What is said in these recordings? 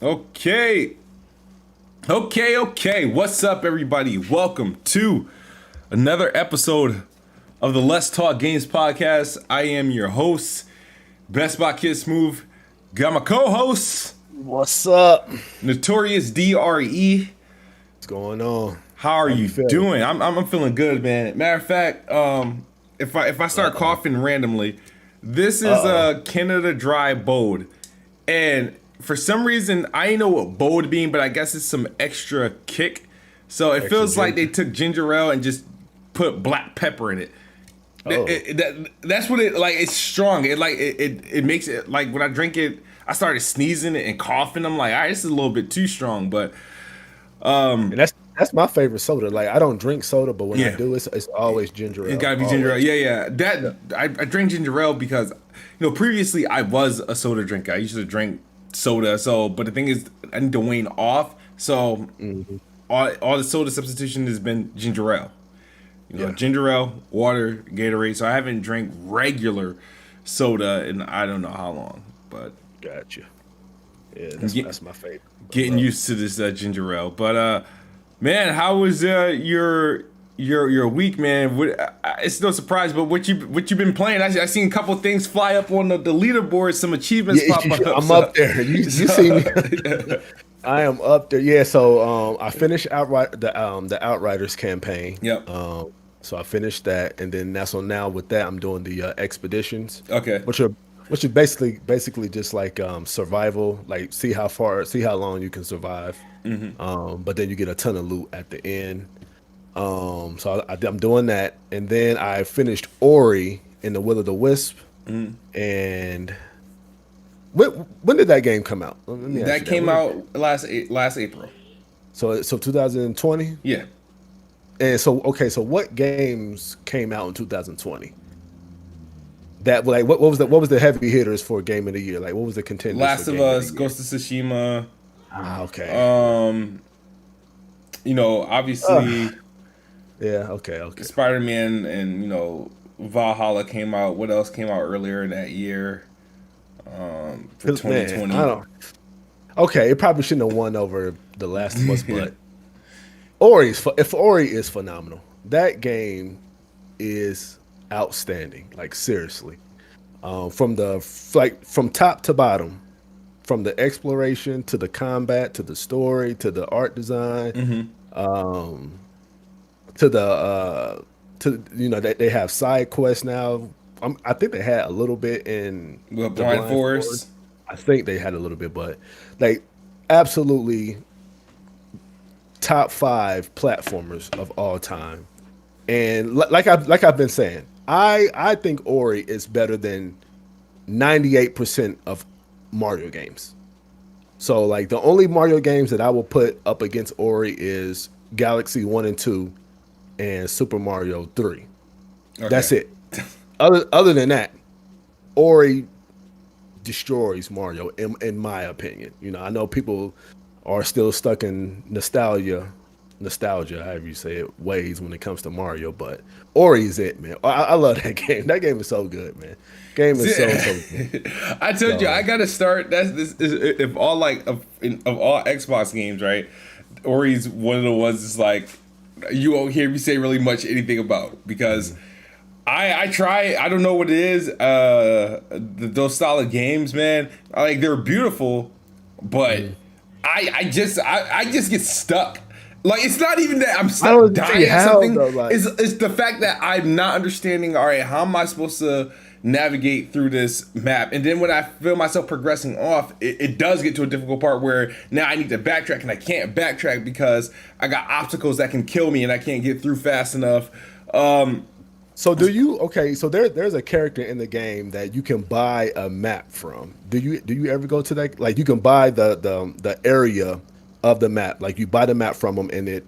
Okay. Okay. What's up, everybody? Welcome to another episode of the Let's Talk Games podcast. I am your host, Best Spot Kid Smooth. Got my co-host, What's up? Notorious DRE. What's going on? How are you doing? I'm feeling good, man. Matter of fact, if I start coughing randomly, this is Canada Dry Bode, and for some reason I didn't know what Bode mean, but I guess it's some extra kick. So it feels like they took ginger ale and just put black pepper in it. That's what it like. It's strong. It makes it like when I drink it, I started sneezing and coughing. I'm like, all right, this is a little bit too strong, but and that's my favorite soda. Like I don't drink soda, but when I do, it's always ginger ale. It gotta be ginger ale. Yeah. I drink ginger ale because previously I was a soda drinker. I used to drink soda. So, but the thing is, I need to wane off. So all the soda substitution has been ginger ale. Ginger ale, water, Gatorade. So I haven't drank regular soda in I don't know how long. But gotcha. Yeah, that's my favorite. Getting used to this ginger ale. But man, how was your week, man? It's no surprise, but what you been playing? I seen a couple things fly up on the leaderboard. Some achievements pop up. I'm up there. You see me? I am up there. Yeah. So I finished the Outriders campaign. Yep. So I finished that, and then now with that I'm doing the expeditions. Okay. Which are basically just like survival, like see how long you can survive. But then you get a ton of loot at the end. So I'm doing that, and then I finished Ori in the Will of the Wisp. And when did that game come out? That came out last April. So 2020. Yeah. And so what games came out in 2020? That like what was the heavy hitters for Game of the Year? Like what was the contenders? Last of Us, Ghost of Tsushima. Okay. Obviously. Yeah. Okay. Spider-Man and Valhalla came out. What else came out earlier in that year? For 2020. Man, okay, it probably shouldn't have won over The Last of Us, but Ori is phenomenal. That game is outstanding. Like seriously, from top to bottom, from the exploration to the combat to the story to the art design, they have side quests now. I think they had a little bit in the Blind Forest. I think they had a little bit, but like absolutely top 5 platformers of all time. And like I've been saying, I think Ori is better than 98% of Mario games. So like the only Mario games that I will put up against Ori is Galaxy 1 and 2 and Super Mario 3. Okay. That's it. Other than that, Ori destroys Mario in my opinion. I know people are still stuck in nostalgia, however you say it, ways when it comes to Mario, but Ori is it, man. I love that game. That game is so good, man. Game is so good. I told you I gotta start. If all of all Xbox games, right? Ori's one of the ones that's like you won't hear me say really much anything about because I try. I don't know what it is. Those style of games, man. Like they're beautiful, but I just get stuck. Like it's not even that I'm stuck dying at something. It's the fact that I'm not understanding. All right, how am I supposed to navigate through this map? And then when I feel myself progressing off, it does get to a difficult part where now I need to backtrack and I can't backtrack because I got obstacles that can kill me and I can't get through fast enough. So do you? Okay, so there's a character in the game that you can buy a map from. Do you ever go to that? Like you can buy the area of the map. Like you buy the map from them and it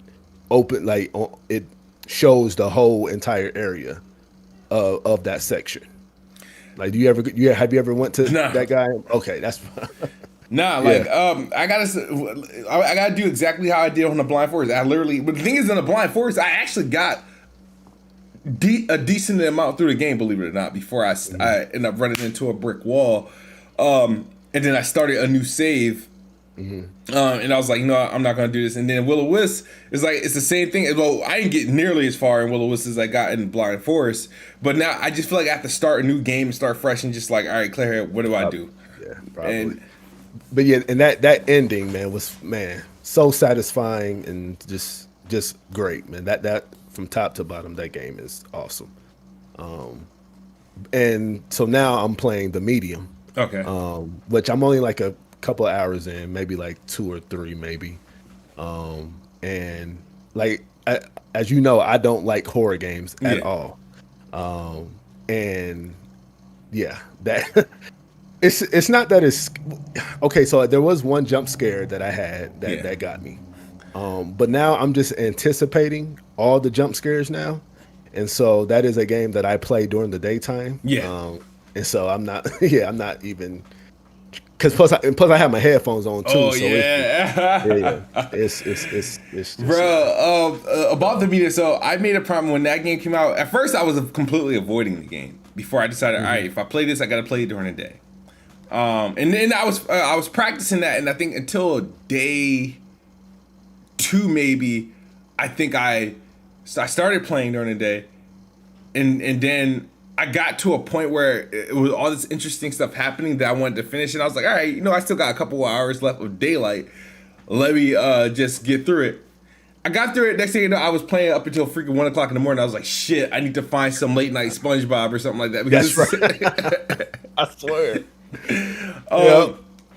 it shows the whole entire area of that section. Like have you ever went to that guy? Okay, that's Nah, I gotta do exactly how I did on the Blind Forest. But the thing is, in the Blind Forest, I actually got a decent amount through the game, believe it or not, before I end up running into a brick wall. And then I started a new save And I was like, I'm not gonna do this. And then Will-O-Wisp is like, it's the same thing. Well, I didn't get nearly as far in Will-O-Wisp as I got in Blind Forest, but now I just feel like I have to start a new game and start fresh and just like, all right, Claire, what do I do? Yeah, probably. But yeah, and that ending, man, was so satisfying and just great, man. That from top to bottom, that game is awesome. And so now I'm playing the medium. Okay. Which I'm only like a couple of hours in, maybe like 2 or 3, maybe. And like as you know, I don't like horror games at all. And yeah, that it's not that it's okay. So there was one jump scare that I had that got me. But now I'm just anticipating all the jump scares now. And so that is a game that I play during the daytime. Yeah. And so I'm not even, because plus I have my headphones on too. Oh, so yeah. It's just, bro. About the media, so I made a problem when that game came out. At first, I was completely avoiding the game before I decided, all right, if I play this, I got to play it during the day. And then I was practicing that, and I think until day 2, maybe, I think I started playing during the day, and then I got to a point where it was all this interesting stuff happening that I wanted to finish, and I was like, all right, I still got a couple of hours left of daylight. Let me just get through it. I got through it. Next thing you know, I was playing up until freaking 1 o'clock in the morning. I was like, shit, I need to find some late night SpongeBob or something like that. That's right. I swear.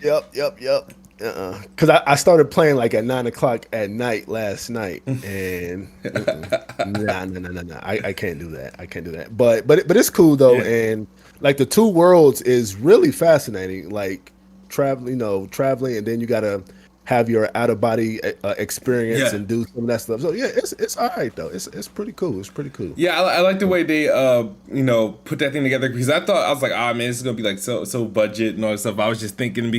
Yep. Because I started playing like at 9 o'clock at night last night, and nah. I can't do that. But it's cool though, and like the Two Worlds is really fascinating. Like traveling, and then you gotta have your out of body experience and do some of that stuff. So yeah, it's all right though. It's pretty cool. Yeah, I like the way they put that thing together, because I was like, man, this is gonna be like so budget and all that stuff. I was just thinking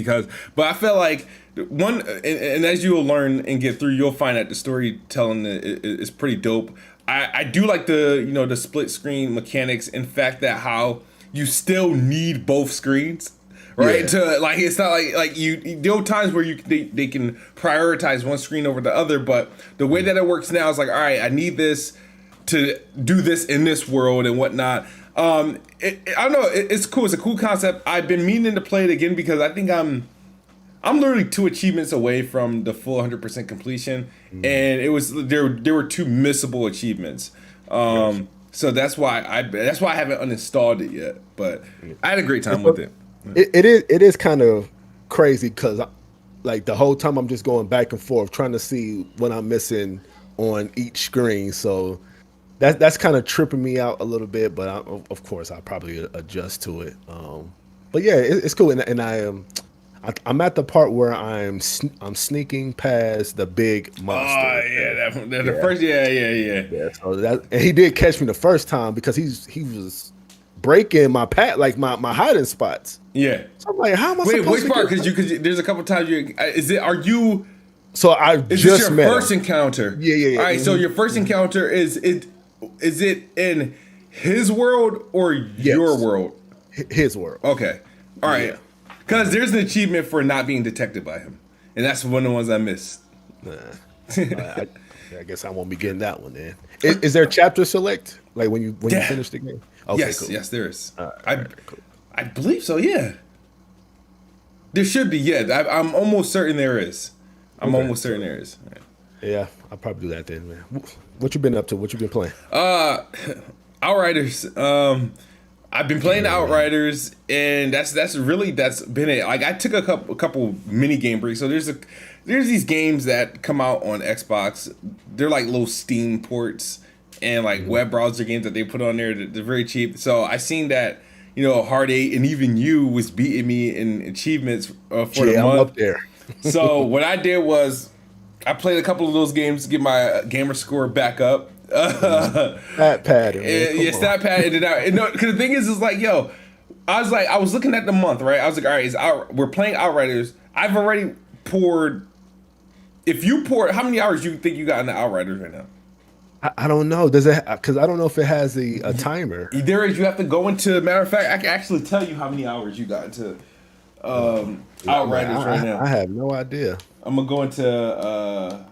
but I felt like one, and as you will learn and get through, you'll find that the storytelling is pretty dope. I do like the split screen mechanics. In fact, that how you still need both screens. Right, to like, it's not like there are times where they can prioritize one screen over the other, but the way that it works now is like, all right, I need this to do this in this world and whatnot. I don't know, it's cool. It's a cool concept. I've been meaning to play it again because I think I'm literally 2 achievements away from the full 100% completion, and it was there were 2 missable achievements. So that's why I haven't uninstalled it yet, but I had a great time with it. It is kind of crazy because like the whole time I'm just going back and forth trying to see what I'm missing on each screen. So that's kind of tripping me out a little bit, but of course I'll probably adjust to it. But yeah, it's cool, and I'm at the part where I'm sneaking past the big monster. Oh yeah, the first yeah. So and he did catch me the first time because he was breaking my my hiding spots. Yeah. So I'm like, how am I supposed to which part? Because there's a couple times So I is just this your met first him. encounter? Yeah. All right, so your first encounter is it in his world or your world? His world. Okay. All right. Because there's an achievement for not being detected by him, and that's one of the ones I missed. I guess I won't be getting that one then. Is there chapter select like when you finish the game? Okay, yes, cool. Yes, there is. Cool. I believe so. Yeah, there should be. Yeah, I'm almost certain there is. Almost certain there is. Right. Yeah, I'll probably do that then, man. What you been up to? What you been playing? Outriders. I've been playing Outriders, and that's been it. Like I took a couple mini game breaks. So there's these games that come out on Xbox. They're like little Steam ports and like web browser games that they put on there. They're very cheap. So I seen that Hard 8 and even you was beating me in achievements for the month. I'm up there. So what I did was I played a couple of those games to get my gamer score back up. Stat pattern. Stat pattern. Because the thing is like, I was looking at the month, right? I was like, all right, we're playing Outriders. I've already poured. If you poured, how many hours do you think you got in the Outriders right now? I don't know. Does it? Because I don't know if it has a timer. There is. You have to go into. Matter of fact, I can actually tell you how many hours you got into Outriders right now. I have no idea. I'm gonna go into.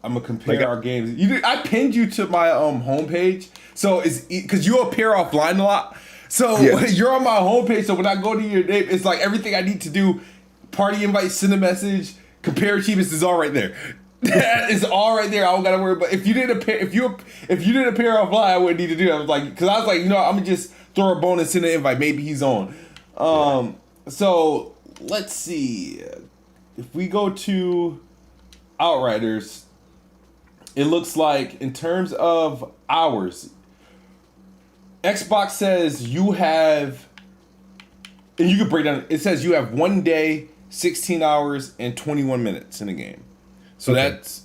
I'm gonna compare Like, our games. I pinned you to my homepage, so it's because you appear offline a lot. So you're on my homepage. So when I go to your name, it's like everything I need to do. Party invite, send a message, compare achievements is all right there. That is all right there. I don't gotta worry. But if you didn't appear, if you didn't appear offline, I wouldn't need to do that. I was like, because I was like, I'm gonna just throw a bonus, send an invite. Maybe he's on. So let's see. If we go to Outriders, it looks like in terms of hours, Xbox says you have, and you can break down. It says you have 1 day, 16 hours, and 21 minutes in the game. So that's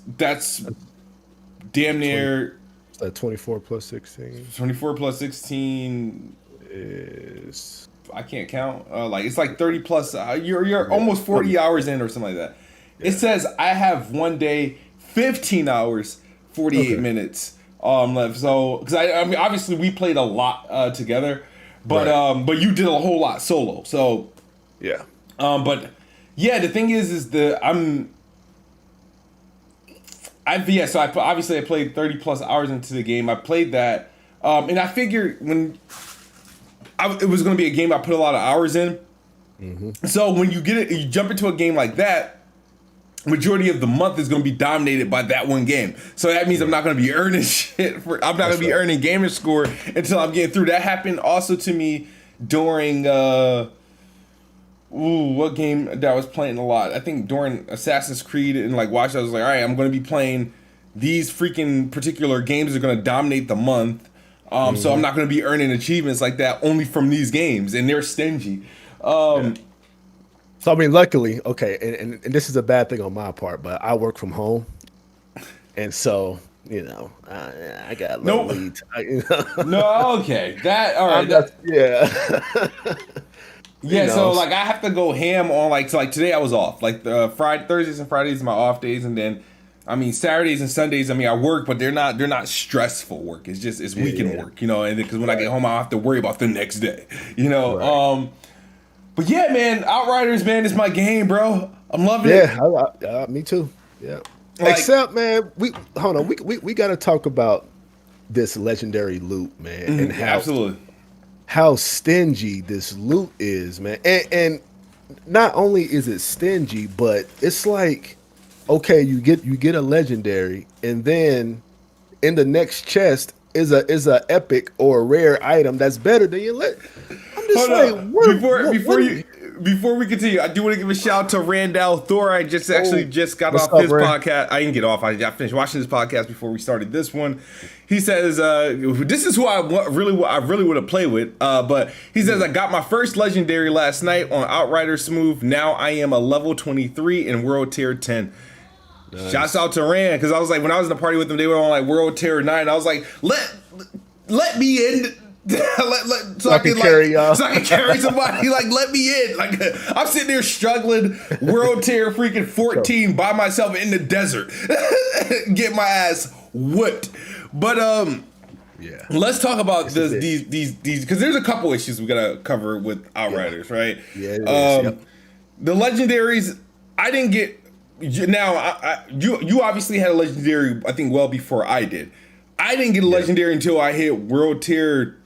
damn near. Is that 24 plus 16? 24 plus 16 is, I can't count. It's like 30 plus. You're almost 40 hours in or something like that. Yeah. It says I have 1 day, 15 hours, 48 minutes left. So because I mean obviously we played a lot together, but you did a whole lot solo. So yeah. But yeah, the thing is so I played 30 plus hours into the game. I played that, and I figured it was going to be a game I put a lot of hours in. Mm-hmm. So when you jump into a game like that, majority of the month is going to be dominated by that one game. So that means I'm not going to be earning shit. I'm not going to be earning gamer score until I'm getting through. That happened also to me during what game that I was playing a lot? I think during Assassin's Creed and Watch. I was like, all right, I'm going to be playing these freaking particular games that are going to dominate the month. So I'm not going to be earning achievements like that only from these games, and they're stingy. So I mean, luckily, and this is a bad thing on my part, but I work from home, and so I got a little lead. No, okay, that all right. So I have to go ham on today I was off. Thursdays and Fridays are my off days, and then I mean Saturdays and Sundays. I mean I work, but they're not stressful work. It's just weekend work, and because when I get home I have to worry about the next day, But yeah, man, Outriders, man, is my game, bro. I'm loving it. Yeah, me too. Yeah. Except, man, we got to talk about this legendary loot, man, and how stingy this loot is, man. And not only is it stingy, but it's like, okay, you get a legendary, and then in the next chest is a epic or a rare item that's better than your I'm just before we continue, I do want to give a shout out to Randall Thor. I just got off his podcast. I didn't get off. I finished watching his podcast before we started this one. He says, "This is who I really want to play with." But he says, "I got my first legendary last night on Outriders Smooth. Now I am a level 23 in World Tier 10." Nice. Shouts out to Rand, because I was like, when I was in the party with them, they were on World Tier 9. I was like, let me in. So I can carry somebody. Let me in. I'm sitting there struggling, World Tier freaking 14 by myself in the desert, get my ass whooped. But let's talk about these because there's a couple issues we gotta cover with Outriders, right? Yeah. The legendaries I didn't get. Now you obviously had a legendary, I think, well before I did. I didn't get a legendary until I hit World Tier.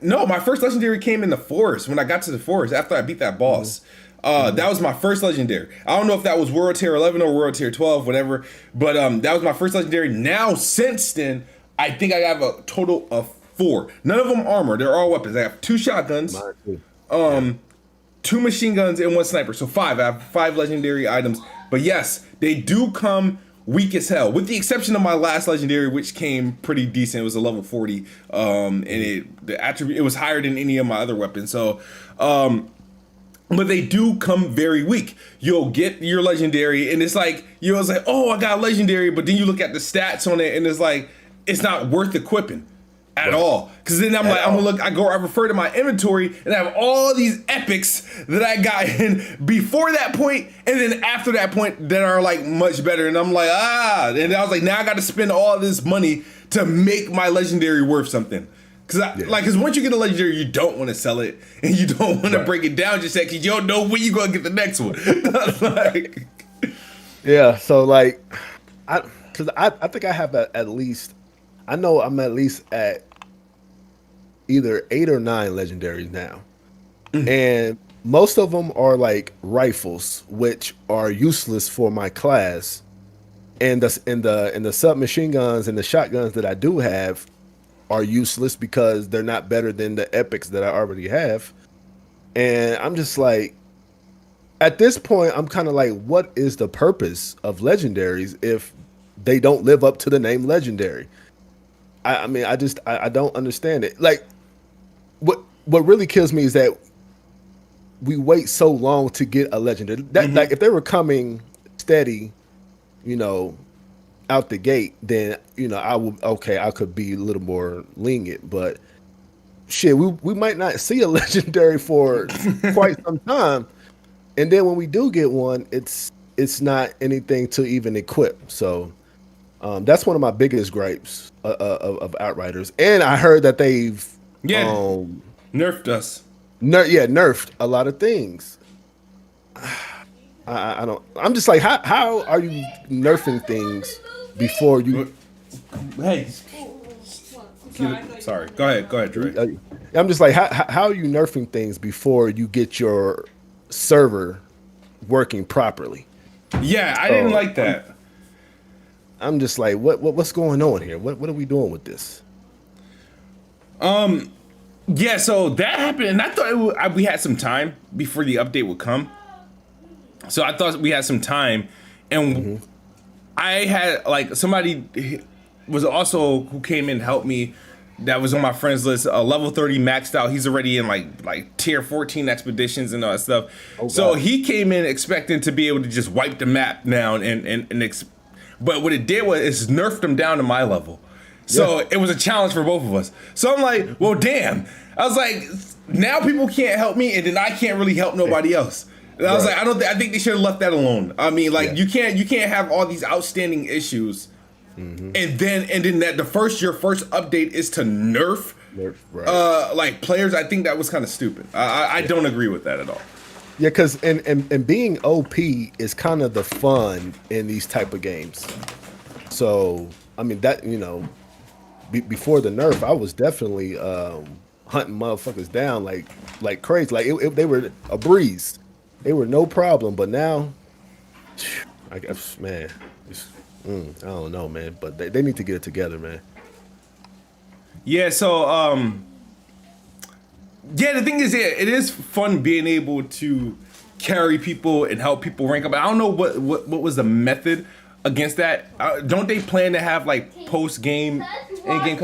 No, my first legendary came in the forest when I got to the forest after I beat that boss. That was my first legendary. I don't know if that was World Tier 11 or World Tier 12, whatever. But that was my first legendary. Now, since then, I think I have a total of 4. None of them armor. They're all weapons. I have 2 shotguns, 2 machine guns, and 1 sniper. So 5. I have 5 legendary items. But yes, they do come weak as hell, with the exception of my last legendary, which came pretty decent. It was a level 40, and it was higher than any of my other weapons. So, but they do come very weak. You'll get your legendary, and it's like oh, I got a legendary, but then you look at the stats on it, and it's like it's not worth equipping at all. Because then I refer to my inventory, and I have all these epics that I got in before that point, and then after that point that are much better. And I'm like, and I was like, now I got to spend all this money to make my legendary worth something. Because once you get a legendary, you don't want to sell it and you don't want to break it down just because you don't know when you're gonna get the next one. Like, yeah, so like, I think I have at least, I know I'm at least at either 8 or 9 legendaries now, and most of them are like rifles, which are useless for my class, and the submachine guns and the shotguns that I do have are useless because they're not better than the epics that I already have. And I'm just like, at this point, I'm kind of like, what is the purpose of legendaries if they don't live up to the name legendary? I mean, I don't understand it. Like, what really kills me is that we wait so long to get a legendary. That like, if they were coming steady, you know, out the gate, then I could be a little more lenient. But shit, we might not see a legendary for quite some time, and then when we do get one, it's not anything to even equip. So that's one of my biggest gripes of Outriders. And I heard that they've nerfed us. Nerfed a lot of things. I don't. I'm just like, how are you nerfing things before you? Hey, sorry. Go ahead, Dre. I'm just like, how are you nerfing things before you get your server working properly? Yeah, I didn't like that. I'm just like, what's going on here? What are we doing with this? Yeah, so that happened, and I thought we had some time before the update would come. So I thought we had some time, and I had like somebody was also who came in and helped me. That was on my friends list. Level 30 maxed out. He's already in like tier 14 expeditions and all that stuff. So he came in expecting to be able to just wipe the map down but what it did was it's nerfed him down to my level. So it was a challenge for both of us. So I'm like, well, damn. I was like, now people can't help me, and then I can't really help nobody else. And I was like, I think they should have left that alone. I mean, like you can't have all these outstanding issues, and then that your first update is to nerf like players. I think that was kind of stupid. I don't agree with that at all. Yeah, because and being OP is kind of the fun in these type of games. So I mean that before the nerf, I was definitely hunting motherfuckers down like crazy. Like they were a breeze. They were no problem, but now, I guess, man, I don't know, man. But they need to get it together, man. Yeah. So, the thing is, it is fun being able to carry people and help people rank up. I don't know what was the method against that. Don't they plan to have like post game in-game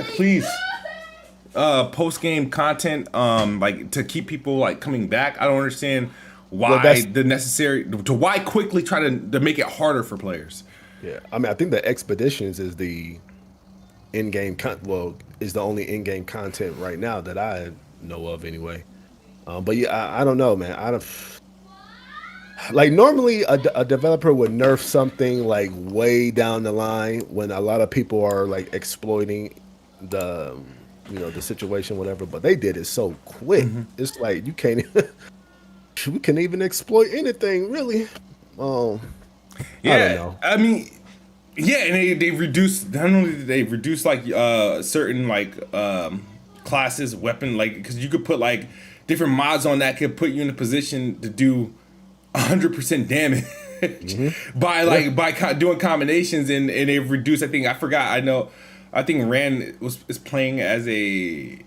post-game content like to keep people like coming back? I don't understand why why quickly try to make it harder for players. Yeah, I mean, I think the expeditions is the in-game is the only in-game content right now that I know of anyway. But yeah, I don't know, man. Like normally a developer would nerf something like way down the line when a lot of people are like exploiting the the situation, whatever. But they did it so quick. It's like you can't. We can even exploit anything, really. I don't know. I mean, and they reduced. Not only did they reduce like certain like classes, weapon, like because you could put like different mods on that could put you in a position to do 100% damage by doing combinations, and they've reduced. I think Rand is playing as a.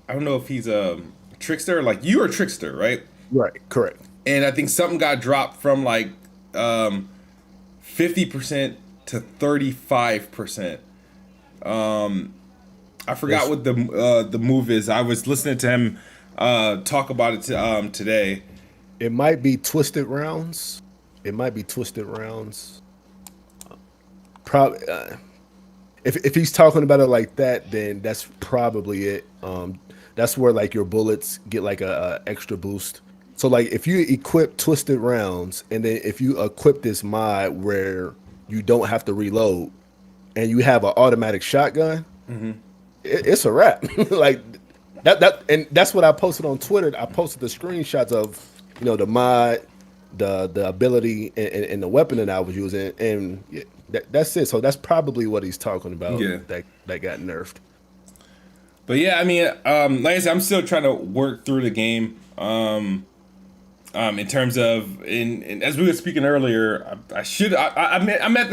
I don't know if he's a trickster. Like you are a trickster, right? Right, correct. And I think something got dropped from like 50% to 35%. I forgot what the move is. I was listening to him talk about it today. It might be Twisted Rounds. Probably. If he's talking about it like that, then that's probably it. That's where like your bullets get like a extra boost. So like if you equip Twisted Rounds, and then if you equip this mod where you don't have to reload, and you have an automatic shotgun, it's a wrap. Like and that's what I posted on Twitter. I posted the screenshots of the mod, the ability, and the weapon that I was using, and that's it. So that's probably what he's talking about. Yeah. That got nerfed. But yeah, I mean, like I said, I'm still trying to work through the game. In terms of, as we were speaking earlier, I'm at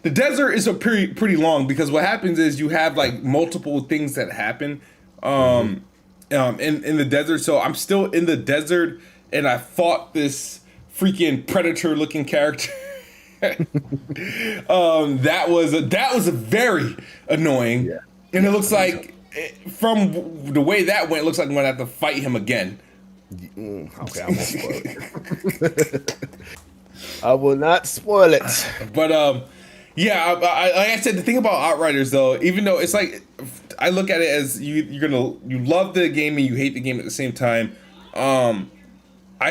the desert is pretty long, because what happens is you have like multiple things that happen in the desert. So I'm still in the desert, and I fought this freaking predator looking character. That was a very annoying, Yeah. And it looks like from the way that went, it looks like I'm gonna have to fight him again. Okay, I won't spoil it. I will not spoil it. But yeah, like I said, the thing about Outriders though, even though it's like, I look at it as you love the game and you hate the game at the same time. I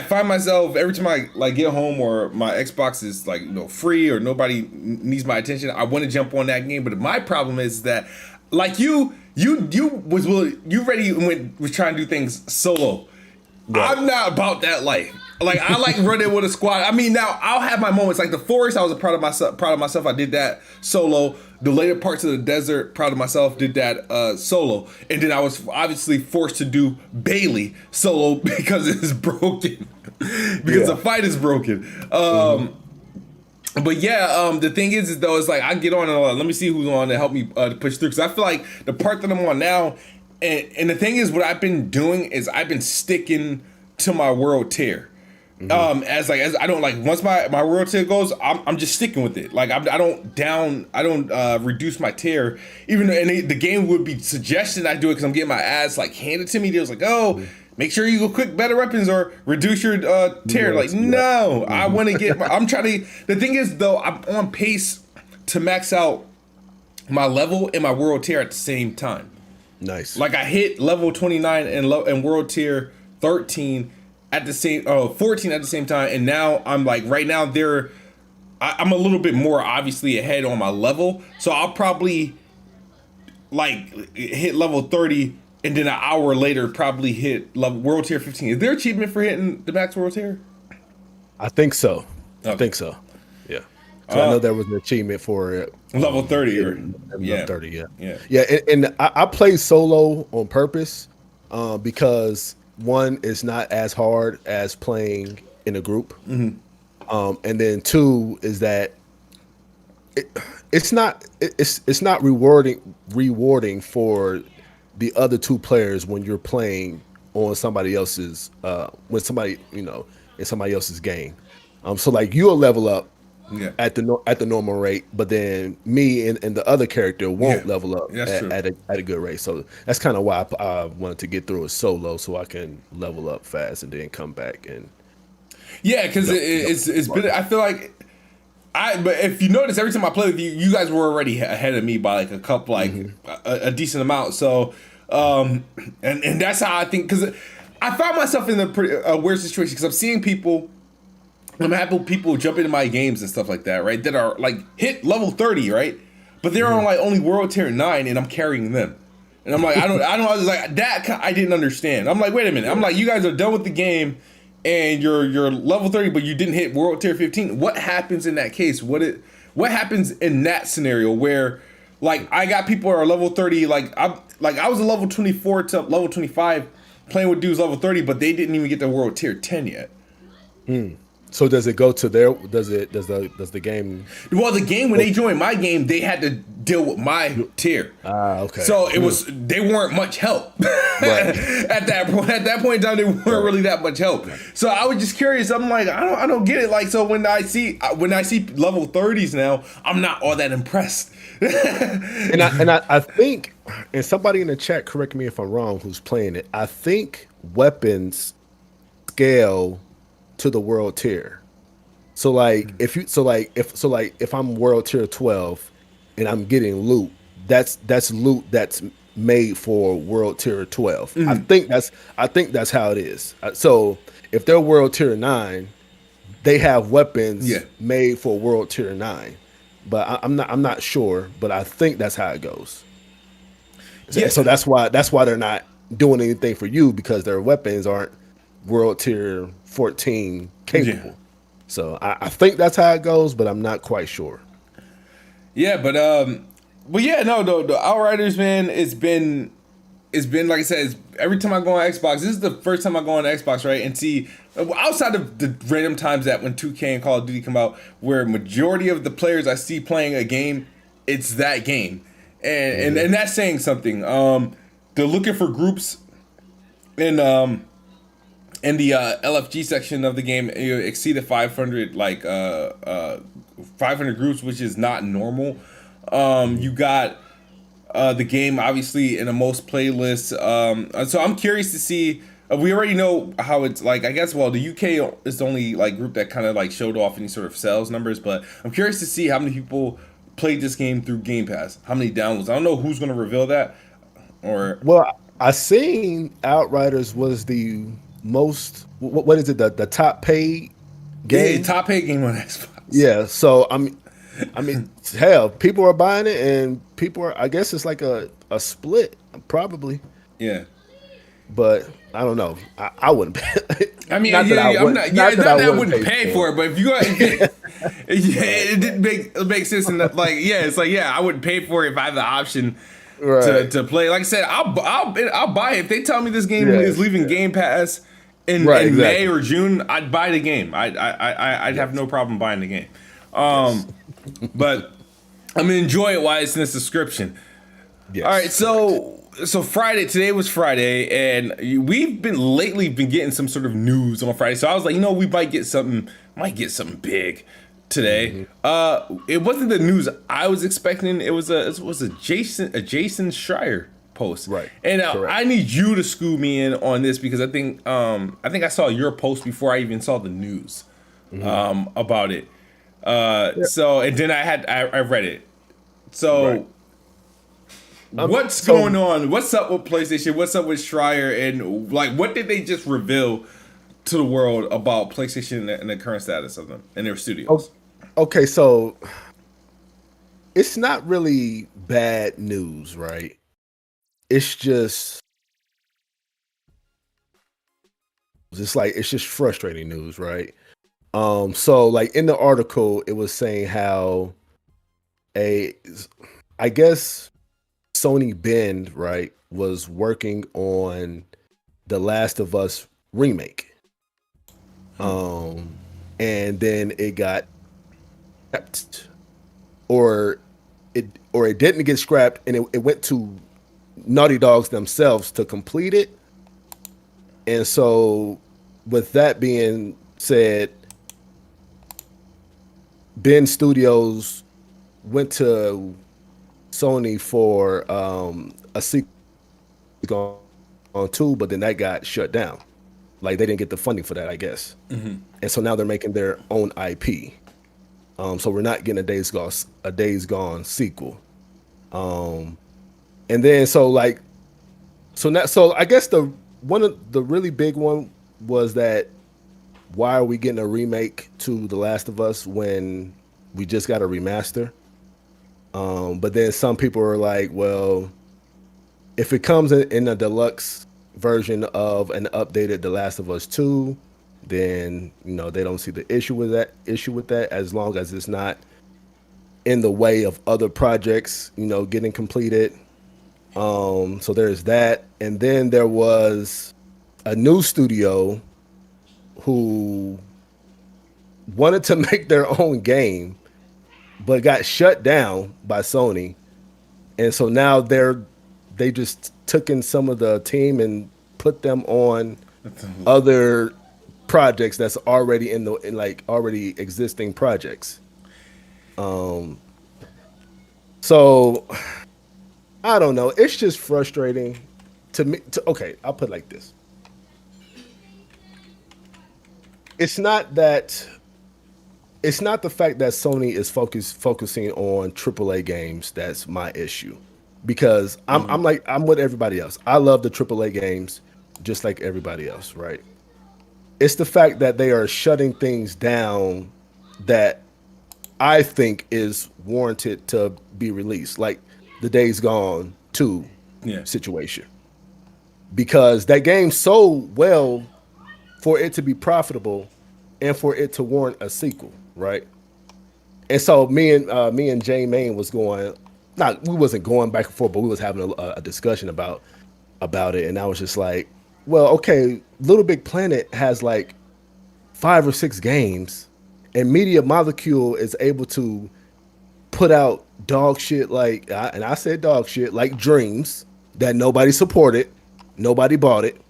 find myself every time I like get home or my Xbox is like free or nobody needs my attention, I want to jump on that game. But my problem is that like you was trying to do things solo. Right. I'm not about that life. Like I like running with a squad. I mean, now I'll have my moments. Like the forest, I was proud of myself. I did that solo. The later parts of the desert, proud of myself, did that solo. And then I was obviously forced to do Bailey solo because it is broken. Because the fight is broken. But yeah, the thing is though, it's like I get on and let me see who's on to help me push through. Because I feel like the part that I'm on now. And the thing is, what I've been doing is I've been sticking to my world tier. As I don't like once my world tier goes, I'm just sticking with it. Like I don't reduce my tier, even though the game would be suggesting I do it because I'm getting my ass like handed to me. They was like, make sure you go quick better weapons or reduce your tier. Like no, I want to get. I'm trying to. The thing is though, I'm on pace to max out my level and my world tier at the same time. Nice. Like I hit level 29 and world tier 13 at the same 14 at the same time, and now I'm like right now I'm a little bit more obviously ahead on my level, so I'll probably like hit level 30 and then an hour later probably hit level world tier 15. Is there achievement for hitting the max world tier? I think so. Okay. I think so. Yeah. I know there was an achievement for it. Level 30 or level 30, yeah. And I play solo on purpose because one is not as hard as playing in a group, and then two is that it's not rewarding for the other two players when you're playing on somebody else's in somebody else's game. So like you'll level up. Yeah. At the normal rate, but then me and the other character won't level up at a good rate. So that's kind of why I wanted to get through it solo, so I can level up fast and then come back and. Yeah, because it's been. I feel like but if you notice, every time I play with you, you guys were already ahead of me by like a couple, like a decent amount. So, and that's how I think, because I found myself in a pretty weird situation because I'm seeing people. I'm happy people jump into my games and stuff like that, right? That are like hit level 30, right? But they're on like only world tier 9, and I'm carrying them. And I'm like, I was like that. I didn't understand. I'm like, wait a minute. I'm like, you guys are done with the game, and you're level 30, but you didn't hit world tier 15. What happens in that case? What happens in that scenario where, like, I got people who are level 30, I was a level 24 to level 25 playing with dudes level 30, but they didn't even get to world tier 10 yet. So does it go to their? Does the game? Well, the game when they joined my game, they had to deal with my tier. Okay. So they weren't much help at that point. At that point in time, they weren't really that much help. So I was just curious. I'm like, I don't get it. Like, so when I see level 30s now, I'm not all that impressed. and I think, and somebody in the chat, correct me if I'm wrong, who's playing it. I think weapons scale to the world tier. So like if I'm world tier 12 and I'm getting loot, that's loot that's made for world tier 12. I think that's how it is. So if they're world tier 9, they have weapons made for world tier 9. But I'm not sure, but I think that's how it goes. So that's why they're not doing anything for you because their weapons aren't World Tier 14 capable. Yeah. So I think that's how it goes, but I'm not quite sure. Yeah, but yeah, no, the Outriders, man, it's been like I said, every time I go on Xbox, this is the first time I go on Xbox, right? And see, outside of the random times that when 2K and Call of Duty come out, where majority of the players I see playing a game, it's that game, and that's saying something. They're looking for groups in the LFG section of the game, exceeded 500 500 groups, which is not normal. You got the game obviously in the most playlists. So I'm curious to see. We already know how it's like. I guess the UK is the only like group that kind of like showed off any sort of sales numbers, but I'm curious to see how many people played this game through Game Pass. How many downloads? I don't know who's going to reveal that. I seen Outriders was the most. What is it? The top paid game. Yeah, top paid game on Xbox. Yeah. So I mean, hell, people are buying it, and people are. I guess it's like a split, probably. Yeah. But I don't know. I wouldn't. I mean, I wouldn't pay for it. But if you go, it didn't make sense. And like, it's like, I wouldn't pay for it if I have the option to play. Like I said, I'll buy it if they tell me this game is leaving Game Pass in May or June. I'd buy the game. I'd have no problem buying the game. But I'm gonna enjoy it while it's in the subscription. Yes. All right, so Friday. Today was Friday, and we've been getting some sort of news on Friday. So I was like, we might get something big today. It wasn't the news I was expecting. It was a Jason Schreier post, right? And I need you to school me in on this because I think I saw your post before I even saw the news about it. So and then I read it. So. Right. What's going on? What's up with PlayStation? What's up with Schreier? And like, what did they just reveal to the world about PlayStation and the current status of them and their studios? Okay, so it's not really bad news, right? It's just frustrating news, right? So like in the article, it was saying how I guess Sony Bend, right, was working on The Last of Us remake. And then it got scrapped, or it didn't get scrapped, and it went to Naughty Dogs themselves to complete it. And so with that being said, Bend Studios went to Sony for a sequel on 2, but then that got shut down. Like they didn't get the funding for that, I guess. And so now they're making their own IP. So we're not getting a Days Gone sequel. And then so I guess one of the really big one was that why are we getting a remake to The Last of Us when we just got a remaster? But then some people are like, well, if it comes in a deluxe version of an updated The Last of Us 2, then they don't see the issue with that as long as it's not in the way of other projects getting completed. So there's that, and then there was a new studio who wanted to make their own game but got shut down by Sony, and so now they just took in some of the team and put them on other projects that's already in already existing projects. So I don't know. It's just frustrating to me. Okay, I'll put it like this. It's not the fact that Sony is focusing on AAA games that's my issue, because I'm with everybody else. I love the AAA games just like everybody else, right? It's the fact that they are shutting things down that I think is warranted to be released, like the Days Gone 2 situation. because that game sold well for it to be profitable and for it to warrant a sequel, right? And so me and Jay Main was going, not we wasn't going back and forth, but we was having a discussion about it, and I was just like, well, okay, Little Big Planet has like 5 or 6 games, and Media Molecule is able to put out dog shit like, and I said dog shit like Dreams that nobody supported, nobody bought it,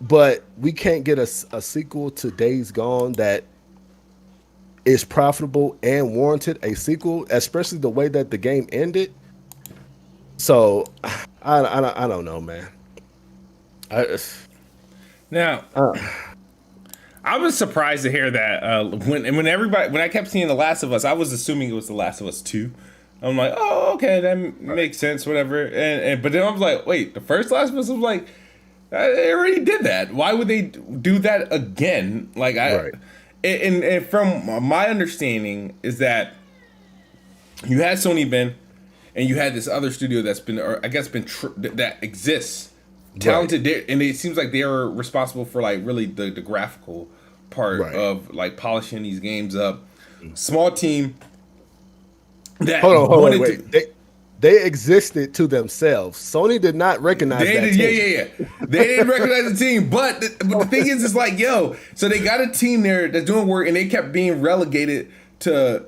but we can't get a sequel to Days Gone that is profitable and warranted a sequel, especially the way that the game ended. So I don't know, man. Now, I was surprised to hear that when I kept seeing The Last of Us, I was assuming it was The Last of Us 2. I'm like, oh, okay, that makes sense, whatever. But then I was like, wait, the first Last of Us was like, they already did that. Why would they do that again? Like, right. And from my understanding is that you had Sony Ben, and you had this other studio that's been, or I guess, that exists, talented, right. And it seems like they are responsible for like really the graphical part of like polishing these games up. Small team. That hold on, wait. They existed to themselves. Sony did not recognize that team. Yeah. They didn't recognize the team. But the thing is, it's like, yo, so they got a team there that's doing work, and they kept being relegated to,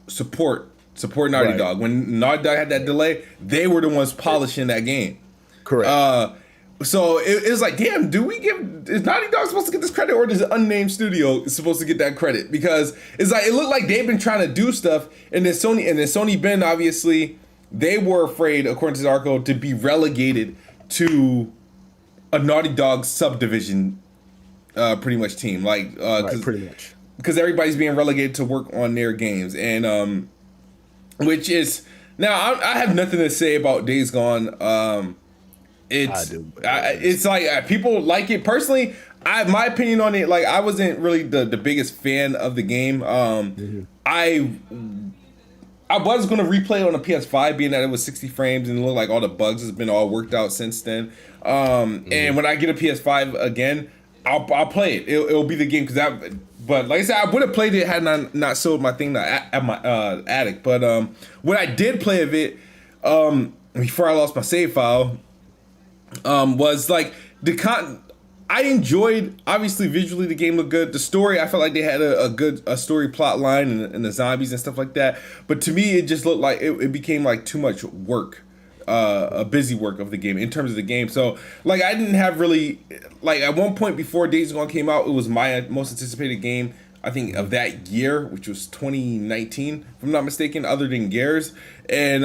support Naughty Dog. When Naughty Dog had that delay, they were the ones polishing that game. Correct. So it's like, damn, is Naughty Dog supposed to get this credit, or does an unnamed studio supposed to get that credit? Because it's like, it looked like they've been trying to do stuff, and then Sony Ben, obviously, they were afraid, according to the article, to be relegated to a Naughty Dog subdivision, pretty much team, like pretty much, because everybody's being relegated to work on their games, and which is now I have nothing to say about Days Gone. It's like people like it personally. My opinion on it, like I wasn't really the biggest fan of the game. I was going to replay it on the PS5, being that it was 60 frames and it looked like all the bugs has been all worked out since then. And when I get a PS5 again, I'll play it. It'll be the game but like I said, I would have played it had I not sold my thing at my Addict. But what I did play of it before I lost my save file was like I enjoyed, obviously visually the game looked good. The story, I felt like they had a good story plot line and the zombies and stuff like that. But to me, it just looked like it became like too much work, a busy work of the game in terms of the game. So like I didn't have really, like at one point before Days Gone came out, it was my most anticipated game, I think, of that year, which was 2019, if I'm not mistaken, other than Gears. And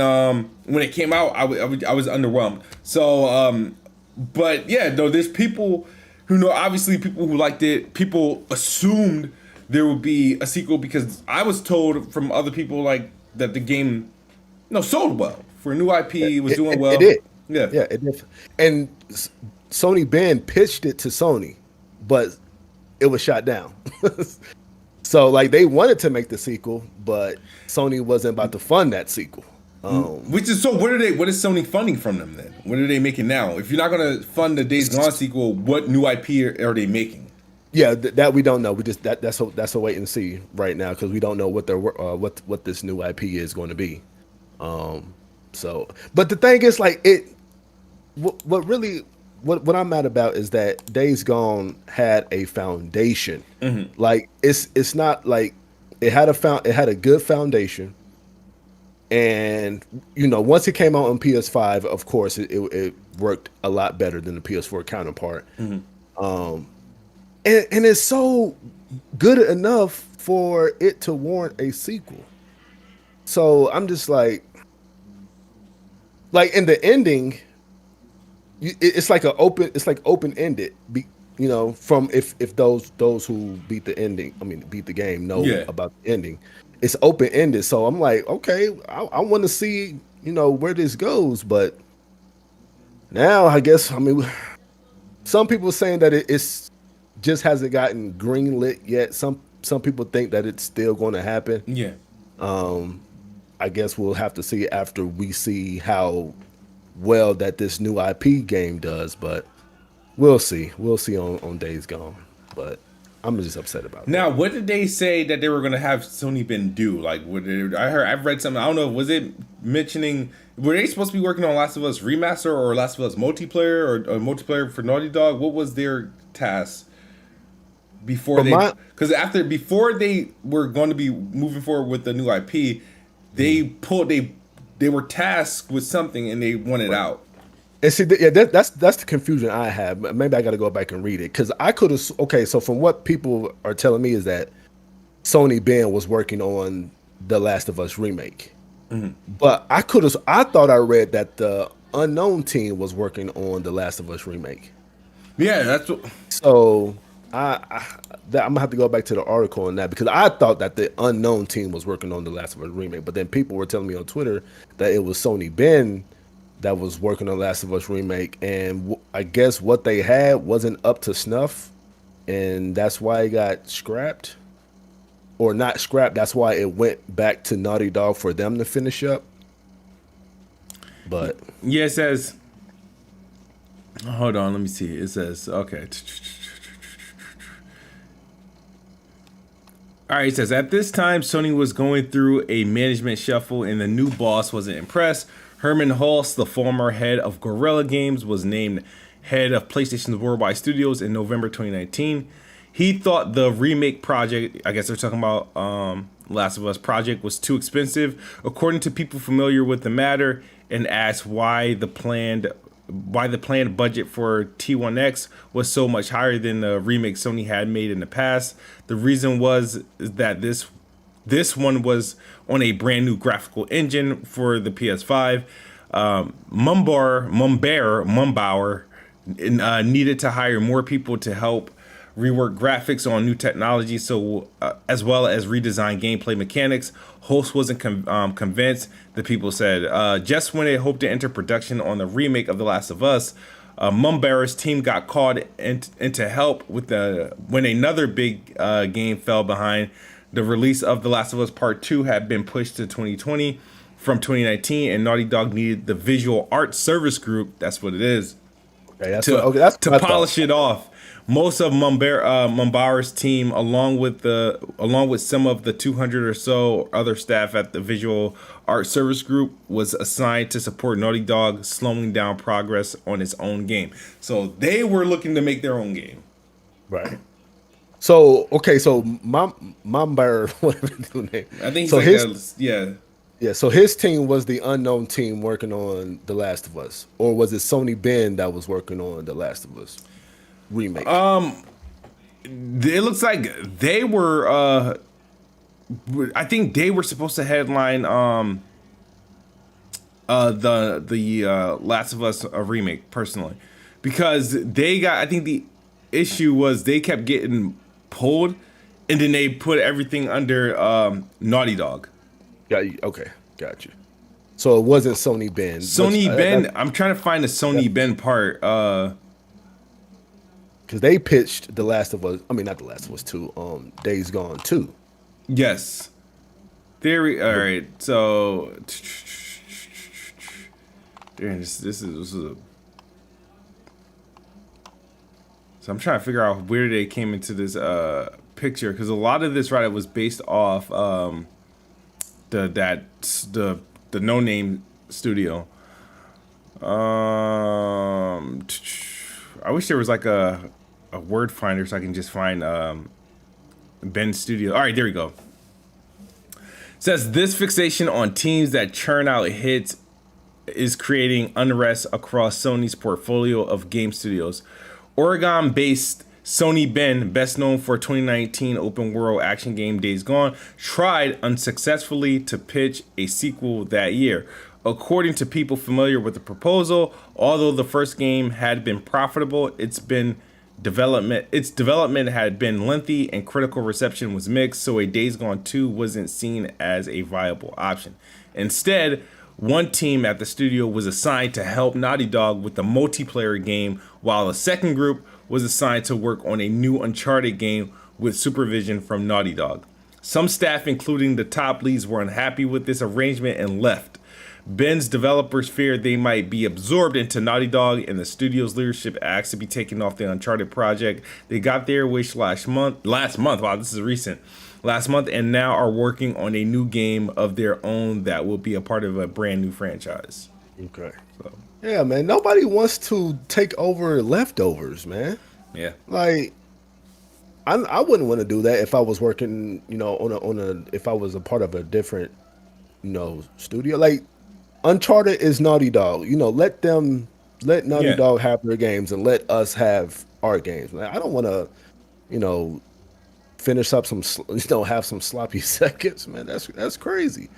when it came out, I was underwhelmed. So, but yeah, no, there's people who know, obviously people who liked it, people assumed there would be a sequel because I was told from other people like that the game sold well for a new IP. It was doing well. It did. Yeah, it did. And Sony Ben pitched it to Sony, but it was shot down. So like they wanted to make the sequel, but Sony wasn't about to fund that sequel. Which is so. What is Sony funding from them then? What are they making now? If you're not going to fund the Days Gone sequel, what new IP are they making? Yeah, that we don't know. We just that's a wait and see right now because we don't know what their what this new IP is going to be. So, but the thing is, like what I'm mad about is that Days Gone had a foundation. Mm-hmm. Like it's not like it had a good foundation. And once it came out on PS5, of course, it worked a lot better than the PS4 counterpart. Mm-hmm. And it's so good enough for it to warrant a sequel. So I'm just like in the ending, it's like open ended. From if those who beat the game know about the ending. It's open ended, so I'm like, okay, I want to see, where this goes. But now, I guess, some people are saying that it's just hasn't gotten greenlit yet. Some people think that it's still going to happen. Yeah. I guess we'll have to see after we see how well that this new IP game does, but we'll see. We'll see on Days Gone. But I'm just upset about that. Now, what did they say that they were going to have Sony Ben do? Like, I've read something. I don't know. Was it mentioning? Were they supposed to be working on Last of Us remaster or Last of Us multiplayer or multiplayer for Naughty Dog? What was their task before before they were going to be moving forward with the new IP? They were tasked with something and they wanted out. And see, yeah, that's the confusion I have. Maybe I got to go back and read it because I could have. Okay, so from what people are telling me is that Sony Ben was working on the Last of Us remake, but I thought I read that the Unknown team was working on the Last of Us remake. Yeah, that's what. So I'm gonna have to go back to the article on that because I thought that the Unknown team was working on the Last of Us remake, but then people were telling me on Twitter that it was Sony Ben that was working on Last of Us remake, and I guess what they had wasn't up to snuff, and that's why it got scrapped, or not scrapped. That's why it went back to Naughty Dog for them to finish up. But yeah, it says. Hold on, let me see. It says okay. All right, it says at this time Sony was going through a management shuffle, and the new boss wasn't impressed. Herman Hulse, the former head of Guerrilla Games, was named head of PlayStation's Worldwide Studios in November 2019. He thought the remake project, I guess they're talking about Last of Us project, was too expensive, according to people familiar with the matter, and asked why the planned budget for T1X was so much higher than the remake Sony had made in the past. The reason was that this one was on a brand new graphical engine for the PS5. Mumbauer needed to hire more people to help rework graphics on new technology, so as well as redesign gameplay mechanics. Host wasn't convinced. The people said just when they hoped to enter production on the remake of The Last of Us, Mumbauer's team got called into help with when another big game fell behind. The release of The Last of Us Part 2 had been pushed to 2020 from 2019, and Naughty Dog needed the visual art service group, that's what it is, to polish it off. Most of Mumbauer's team, along with some of the 200 or so other staff at the visual art service group, was assigned to support Naughty Dog slowing down progress on its own game. So they were looking to make their own game. Right. So Mumbauer, whatever his name. I think so yeah. Yeah, so his team was the Unknown team working on The Last of Us, or was it Sony Ben that was working on The Last of Us remake? It looks like they were. I think they were supposed to headline the Last of Us remake personally, because they got. I think the issue was they kept getting pulled, and then they put everything under Naughty Dog. Yeah. Okay. Got you. So it wasn't Sony Ben. I'm trying to find the Sony Ben part. Because they pitched The Last of Us. I mean, not The Last of Us 2. Days Gone 2. Yes. All right. So. This is a. So I'm trying to figure out where they came into this picture, because a lot of this was based off the No Name studio. I wish there was like a word finder so I can just find Ben's studio. All right, there we go. It says this fixation on teams that churn out hits is creating unrest across Sony's portfolio of game studios. Oregon-based Sony Ben, best known for 2019 open world action game Days Gone, tried unsuccessfully to pitch a sequel that year. According to people familiar with the proposal, although the first game had been profitable, its development had been lengthy and critical reception was mixed, so a Days Gone 2 wasn't seen as a viable option. Instead, one team at the studio was assigned to help Naughty Dog with the multiplayer game, while a second group was assigned to work on a new Uncharted game with supervision from Naughty Dog. Some staff, including the top leads, were unhappy with this arrangement and left. Ben's developers fear they might be absorbed into Naughty Dog, and the studio's leadership asked to be taken off the Uncharted project. They got their wish last month. Wow, this is recent. Last month, and now are working on a new game of their own that will be a part of a brand new franchise. Okay. So, yeah, man. Nobody wants to take over leftovers, man. yeah. Like, I wouldn't want to do that if I was working, if I was a part of a different, studio. Like, Uncharted is Naughty Dog. Let Naughty Dog have their games and let us have our games. Like, I don't want to, finish up some, have some sloppy seconds, man. That's crazy.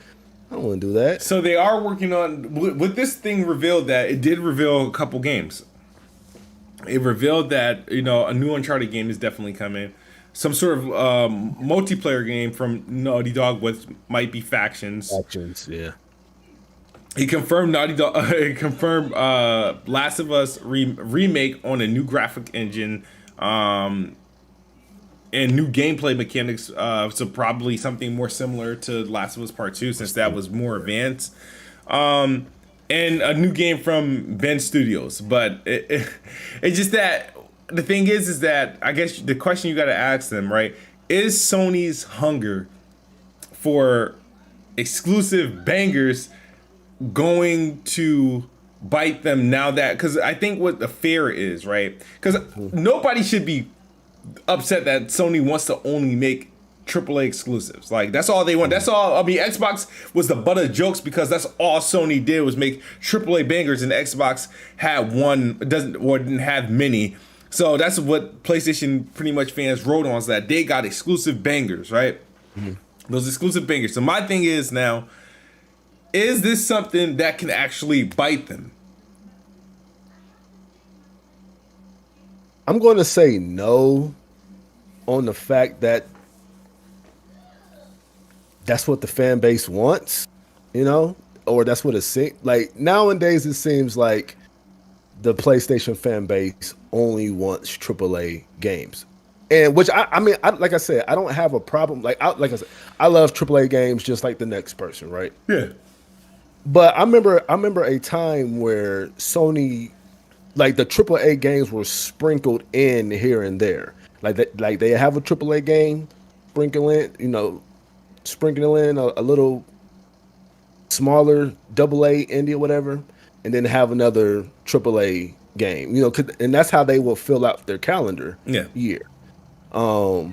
I don't want to do that. So they are working on, with this thing revealed that it did reveal a couple games. It revealed that, a new Uncharted game is definitely coming. Some sort of multiplayer game from Naughty Dog with might be factions. Factions, yeah. He confirmed Naughty Dog. He confirmed Last of Us remake on a new graphic engine, and new gameplay mechanics. So probably something more similar to Last of Us Part 2, since that was more advanced. And a new game from Ben Studios. But it's just that the thing is that I guess the question you got to ask them, right? Is Sony's hunger for exclusive bangers going to bite them now that, because I think what the fear is, right? Because nobody should be upset that Sony wants to only make AAA exclusives. Like, that's all they want. That's all. I mean, Xbox was the butt of jokes because that's all Sony did was make AAA bangers, and Xbox had didn't have many. So that's what PlayStation pretty much fans wrote on, is that they got exclusive bangers, right? Mm-hmm. Those exclusive bangers. So my thing is now, is this something that can actually bite them? I'm going to say no, on the fact that that's what the fan base wants, or that's what it seems like. Nowadays, it seems like the PlayStation fan base only wants AAA games, and which I mean, like I said, I don't have a problem. Like I said, I love AAA games just like the next person, right? Yeah. But I remember a time where Sony, like, the AAA games were sprinkled in here and there. Like they have a AAA game, sprinkle in a little smaller AA indie or whatever, and then have another AAA game. And that's how they will fill out their calendar year. But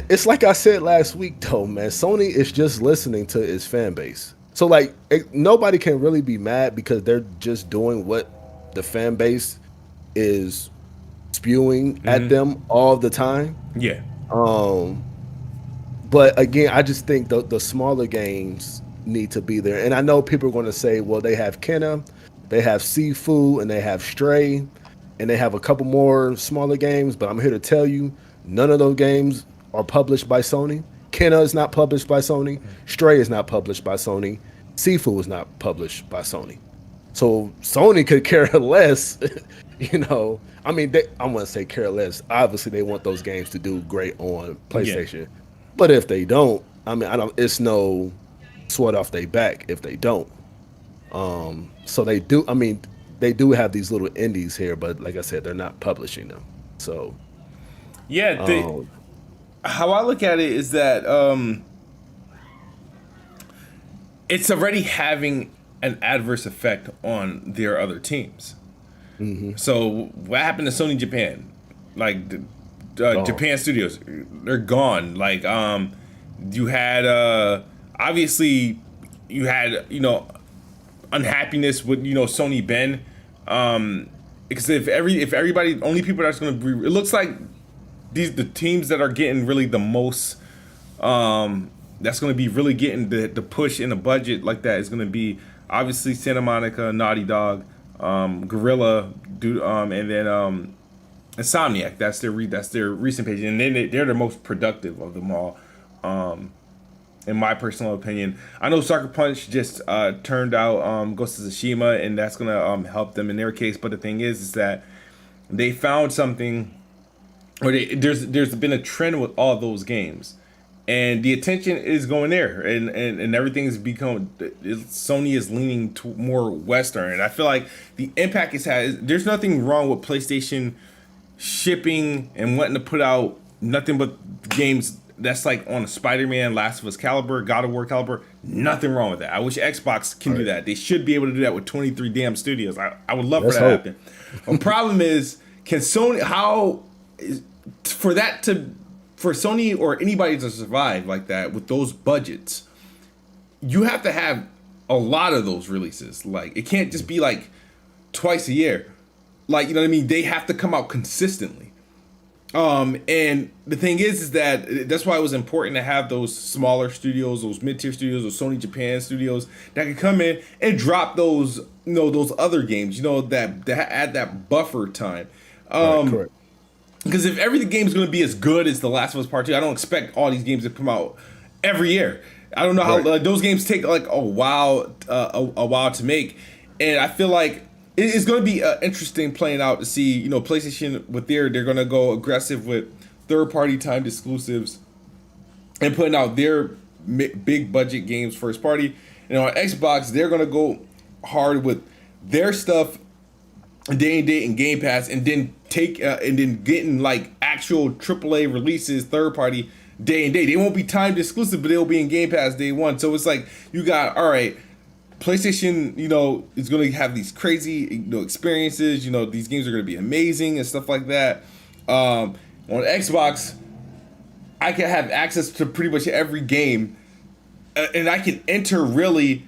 it's like I said last week, though, man. Sony is just listening to its fan base. So, like, nobody can really be mad because they're just doing what the fan base is spewing at them all the time. Yeah. But again, I just think the smaller games need to be there. And I know people are going to say, well, they have Kenna, they have Sifu, and they have Stray, and they have a couple more smaller games. But I'm here to tell you, none of those games are published by Sony. Kenna is not published by Sony. Stray is not published by Sony. Sifu is not published by Sony. So Sony could care less, I mean, I want to say care less. Obviously, they want those games to do great on PlayStation. Yeah. But if they don't, I mean, it's no sweat off their back if they don't. So they do. I mean, they do have these little indies here, but like I said, they're not publishing them. So. Yeah, how I look at it is that it's already having an adverse effect on their other teams. Mm-hmm. So what happened to Sony Japan? Like, Japan Studios, they're gone. Like, you had obviously you had unhappiness with Sony Ben, because if everybody, only people that's going to be, it looks like the teams that are getting really the most, that's going to be really getting the push in the budget like that is going to be obviously Santa Monica, Naughty Dog, Guerrilla, and then Insomniac. That's their recent page, and then they're the most productive of them all, in my personal opinion. I know Sucker Punch just turned out Ghost of Tsushima, and that's gonna help them in their case. But the thing is that they found something, or there's been a trend with all those games, and the attention is going there, and everything's become. Sony is leaning to more Western, and I feel like the impact it's had. There's nothing wrong with PlayStation shipping and wanting to put out nothing but games that's like on a Spider-Man, Last of Us caliber, God of War caliber. Nothing wrong with that. I wish Xbox can do that. They should be able to do that with 23 damn studios. I would love for that to happen. The problem is, can Sony, for Sony or anybody to survive like that with those budgets, you have to have a lot of those releases. Like, it can't just be like twice a year. Like, you know what I mean? They have to come out consistently. And the thing is that that's why it was important to have those smaller studios, those mid-tier studios, those Sony Japan studios that could come in and drop those, those other games, that add that buffer time. Correct. Because if every game's going to be as good as The Last of Us Part 2, I don't expect all these games to come out every year. I don't know how those games take like a while to make, and I feel like it's going to be interesting playing out to see, PlayStation with they're going to go aggressive with third-party timed exclusives and putting out their big budget games first party. And on Xbox, they're going to go hard with their stuff day and date and Game Pass, and then getting like actual AAA releases third party day and date. They won't be timed exclusive, but they'll be in Game Pass day one. So it's like you got, all right, PlayStation, is going to have these crazy, experiences. These games are going to be amazing and stuff like that. On Xbox, I can have access to pretty much every game, and I can enter really,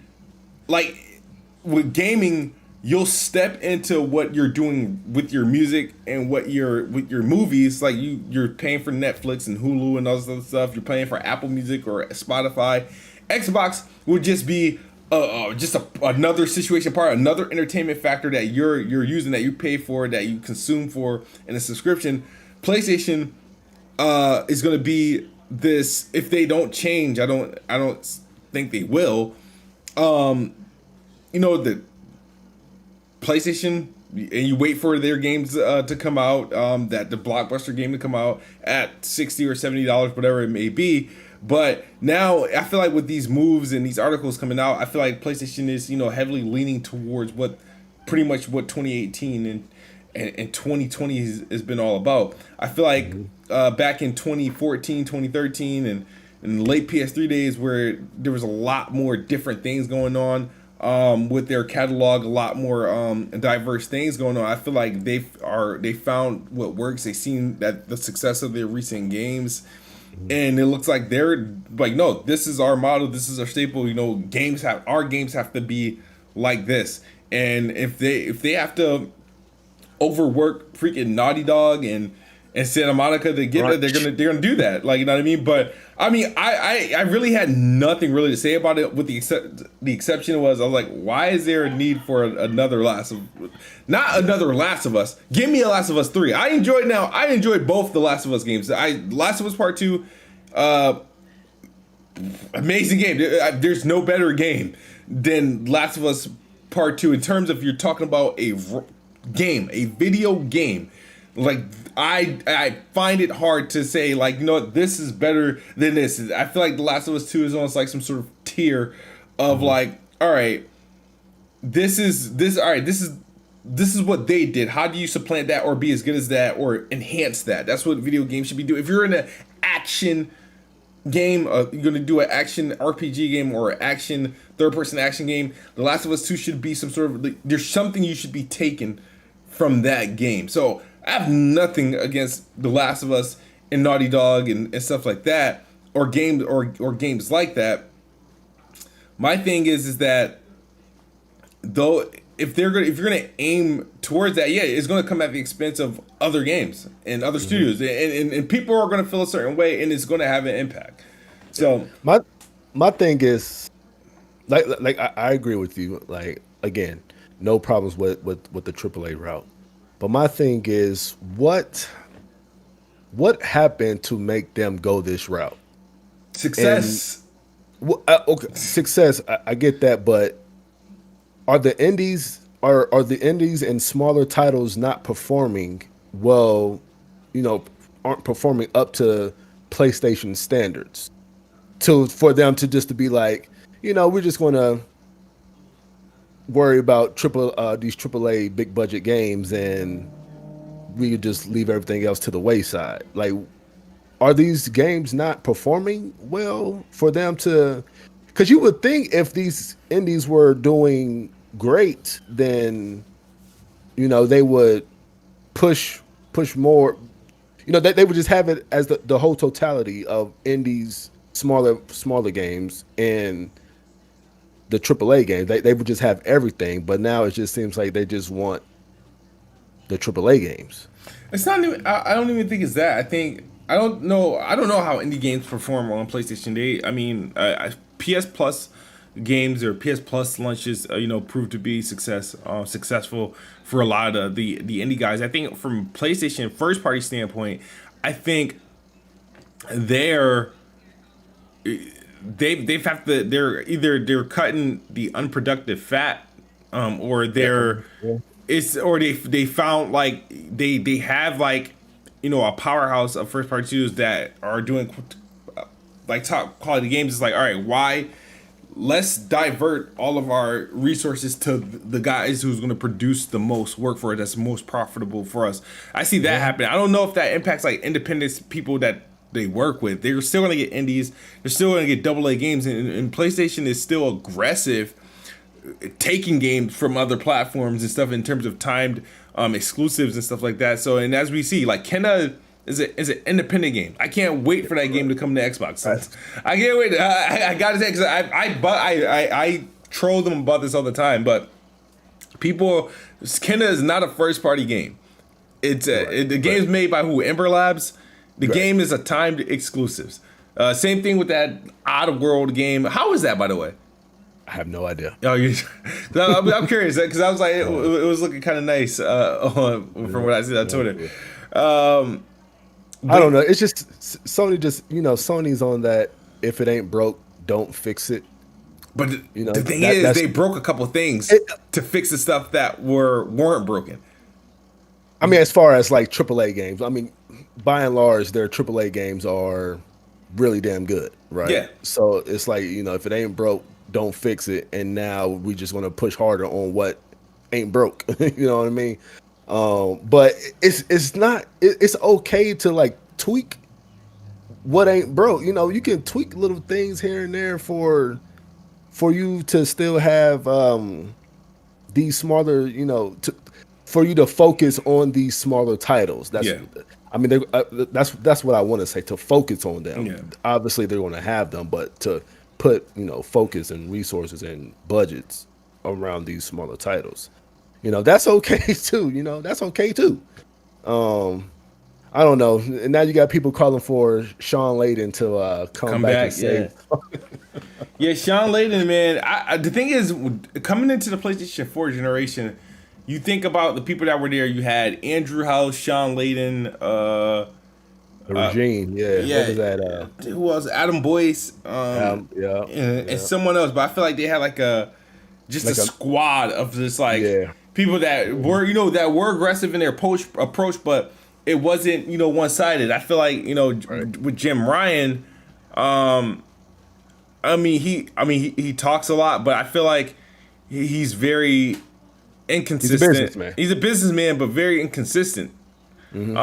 like, with gaming, you'll step into what you're doing with your music and with your movies. Like you're paying for Netflix and Hulu and all this other stuff. You're paying for Apple Music or Spotify. Xbox would just be another situation part, another entertainment factor that you're using, that you pay for, that you consume for in a subscription. PlayStation is going to be this, if they don't change. I don't think they will. The PlayStation, and you wait for their games to come out, that the blockbuster game to come out at $60 or $70, whatever it may be. But now I feel like with these moves and these articles coming out, I feel like PlayStation is, heavily leaning towards what 2018 and 2020 has been all about. I feel like back in 2014, 2013, and in the late PS3 days, where there was a lot more different things going on with their catalog, a lot more diverse things going on. I feel like they found what works. They've seen that the success of their recent games. And it looks like they're like, no, this is our model. This is our staple. Our games have to be like this. And if they have to overwork freaking Naughty Dog and Santa Monica to get it, they're gonna do that. Like, you know what I mean? But I mean, I really had nothing really to say about it. With the exception was, I was like, why is there a need for another not another Last of Us? Give me a Last of Us 3. I enjoyed both the Last of Us games. Last of Us Part 2, amazing game. There's no better game than Last of Us Part 2 in terms of, you're talking about a video game. Like, I find it hard to say, like, this is better than this. I feel like The Last of Us 2 is almost like some sort of tier of like, all right, this is what they did. How do you supplant that or be as good as that or enhance that? That's what video games should be doing. If you're in an action game, you're going to do an action RPG game or action third-person action game, The Last of Us 2 should be some sort of, there's something you should be taken from that game. So I have nothing against The Last of Us and Naughty Dog and stuff like that, or games games like that. My thing is that, though, if you're gonna aim towards that, yeah, it's gonna come at the expense of other games and other studios, and people are gonna feel a certain way, and it's gonna have an impact. So my thing is, like I agree with you. Like, again, no problems with the AAA route. But my thing is, what happened to make them go this route? Success. Okay, success. I get that, but are the indies and smaller titles not performing well? Aren't performing up to PlayStation standards. for them to just to be like, we're just going to worry about these AAA big budget games, and we could just leave everything else to the wayside. Like, are these games not performing well for them to? Because you would think if these indies were doing great, then they would push more. They would just have it as the whole totality of indies, smaller games, and the AAA games. They would just have everything. But now it just seems like they just want the AAA games. It's not even. I don't even think it's that. I don't know how indie games perform on PlayStation. PS Plus games or PS Plus launches, proved to be successful for a lot of the indie guys. I think from PlayStation first party standpoint, I think they're either cutting the unproductive fat, or they found like they have like a powerhouse of first party studios that are doing like top quality games. It's like, all right, why? Let's divert all of our resources to the guys who's going to produce the most work for it, that's most profitable for us. I see that happen. I don't know if that impacts like independent people that they work with. They're still going to get indies. They're still going to get AA games, and PlayStation is still aggressive taking games from other platforms and stuff in terms of timed exclusives and stuff like that. So, and as we see, like Kenna is an independent game. I can't wait for that game to come to Xbox. I can't wait. I gotta say, because I troll them about this all the time, but Kenna is not a first party game. The game's made by who? Ember Labs. The game is a timed exclusives. Same thing with that Oddworld game. How is that, by the way? I have no idea. Oh, I'm curious because I was like, it was looking kind of nice from what I see on Twitter. I don't know. It's just Sony. Sony's on that. If it ain't broke, don't fix it. But the thing is, they broke a couple things to fix the stuff that weren't broken. I mean, as far as like AAA games, I mean, by and large, their AAA games are really damn good, right? Yeah. So it's like, if it ain't broke, don't fix it. And now we just want to push harder on what ain't broke. You know what I mean? But it's not. It's okay to like tweak what ain't broke. You can tweak little things here and there for you to still have these smaller. For you to focus on these smaller titles. That's what I want to say. To focus on them. Yeah. Obviously, they're going to have them, but to put focus and resources and budgets around these smaller titles. That's okay too. That's okay too. I don't know. And now you got people calling for Sean Layden to come back and save. Yeah, Sean Layden, man. The thing is, coming into the PlayStation 4 generation, you think about the people that were there. You had Andrew House, Sean Layden, the Regine. What was that? Who else? Adam Boyce. And someone else. But I feel like they had like a squad of just people that were that were aggressive in their approach, but it wasn't one sided. I feel like with Jim Ryan, he talks a lot, but I feel like he's very inconsistent. He's a businessman, but very inconsistent. Mm-hmm.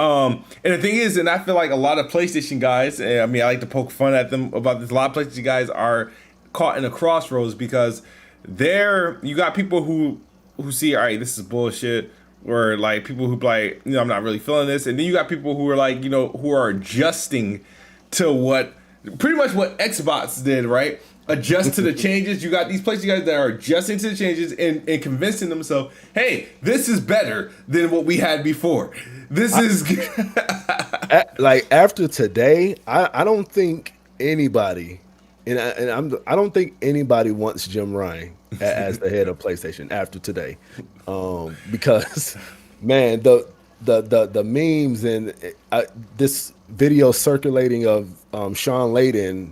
And the thing is, and I feel like a lot of PlayStation guys, I like to poke fun at them about this. A lot of PlayStation guys are caught in a crossroads because you got people who see, all right, this is bullshit, or like people who like, I'm not really feeling this, and then you got people who are like, who are adjusting to pretty much what Xbox did, right? Adjust to the changes. You got these PlayStation guys that are adjusting to the changes and convincing themselves, hey, this is better than what we had before. This is like after today, I don't think anybody, I don't think anybody wants Jim Ryan as the head of PlayStation after today, because man, the memes and this video circulating of Sean Layden.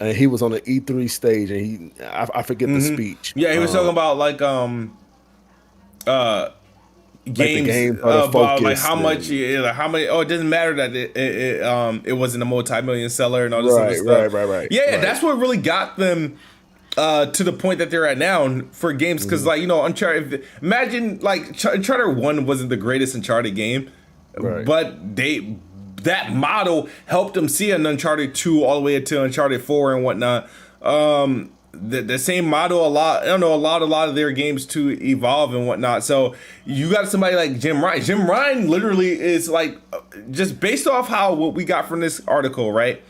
And he was on the E3 stage, and I forget the speech. Yeah, he was talking about like games games about like how much, like how many. Oh, it doesn't matter that it wasn't a multi-million seller and all this other stuff. Right. Yeah, that's what really got them to the point that they're at now for games. Because like Uncharted. Imagine like Uncharted 1 wasn't the greatest Uncharted game, but that model helped them see an Uncharted 2 all the way to Uncharted 4 and whatnot. The same model, a lot of their games to evolve and whatnot. So you got somebody like Jim Ryan. Jim Ryan literally is like, just based off what we got from this article, right?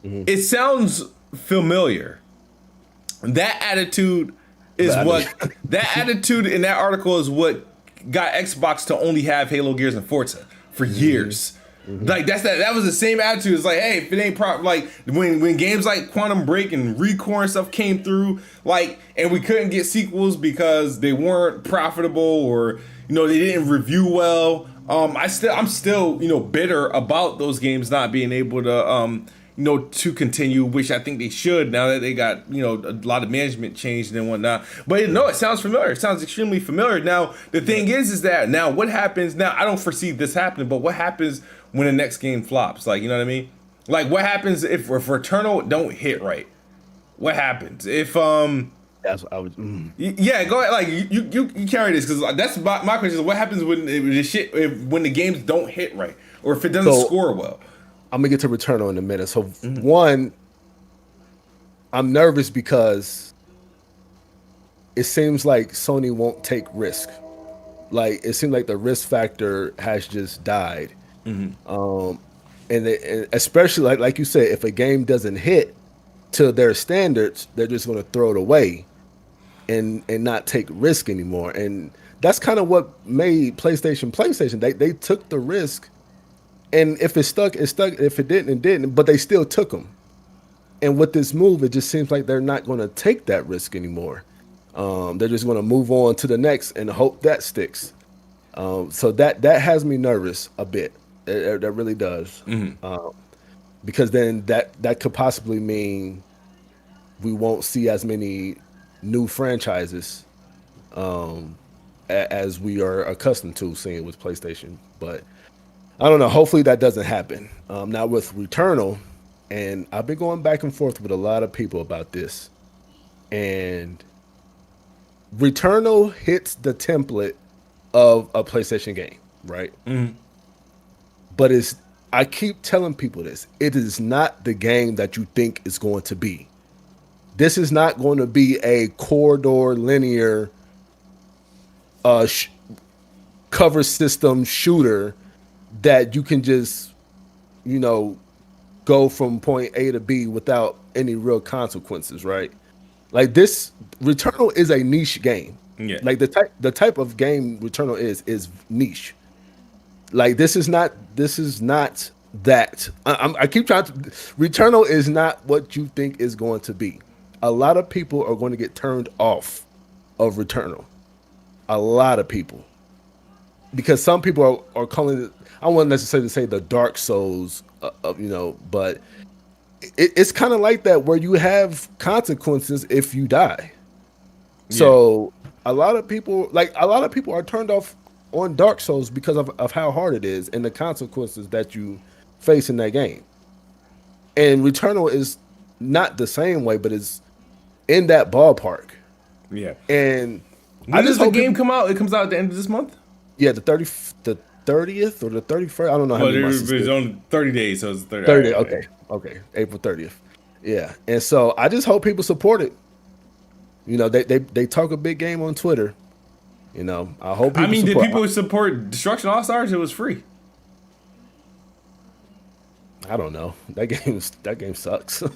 It sounds familiar. That attitude is that attitude in that article is what got Xbox to only have Halo, Gears, and Forza for years. Like that was the same attitude. It's like, hey, if it ain't like when games like Quantum Break and Recore and stuff came through, like, and we couldn't get sequels because they weren't profitable or they didn't review well. I'm still bitter about those games not being able to to continue, which I think they should now that they got a lot of management changed and whatnot. But it sounds familiar. It sounds extremely familiar. Now the thing is that now what happens? Now I don't foresee this happening, but what happens when the next game flops? Like, you know what I mean? Like, what happens if Returnal don't hit right? What happens if That's what I was. Yeah, go ahead. Like you carry this because that's my question. Is what happens when when the games don't hit right or if it doesn't score well? I'm gonna get to Returnal in a minute. So one, I'm nervous because it seems like Sony won't take risk. Like it seems like the risk factor has just died. And especially like you said, if a game doesn't hit to their standards, they're just going to throw it away and not take risk anymore. And that's kind of what made PlayStation. They took the risk, and if it stuck, it stuck. If it didn't, it didn't. But they still took them. And with this move, it just seems like they're not going to take that risk anymore. They're just going to move on to the next and hope that sticks. So that has me nervous a bit. That really does. Because then that could possibly mean we won't see as many new franchises as we are accustomed to seeing with PlayStation. But I don't know. Hopefully that doesn't happen. Now with Returnal, and I've been going back and forth with a lot of people about this, and Returnal hits the template of a PlayStation game, right? But I keep telling people this. It is not the game that you think it's going to be. This is not going to be a corridor linear cover system shooter that you can just, go from point A to B without any real consequences, right? Like this, Returnal is a niche game. Yeah. Like the type of game Returnal is niche. Like this is not that. I keep trying to. Returnal is not what you think is going to be. A lot of people are going to get turned off of Returnal. A lot of people, because some people are calling it. I don't want necessarily to say the Dark Souls, but it's kind of like that where you have consequences if you die. Yeah. So a lot of people are turned off on Dark Souls because of how hard it is and the consequences that you face in that game. And Returnal is not the same way, but it's in that ballpark. Yeah. And when does the game come out? It comes out at the end of this month? Yeah, the 30th or the 31st. I don't know how many months it's on 30 days, so it's 30. 30 right, okay. April 30th. Yeah. And so I just hope people support it. They talk a big game on Twitter. I hope people did people support Destruction All-Stars? It was free. I don't know. That game sucks. And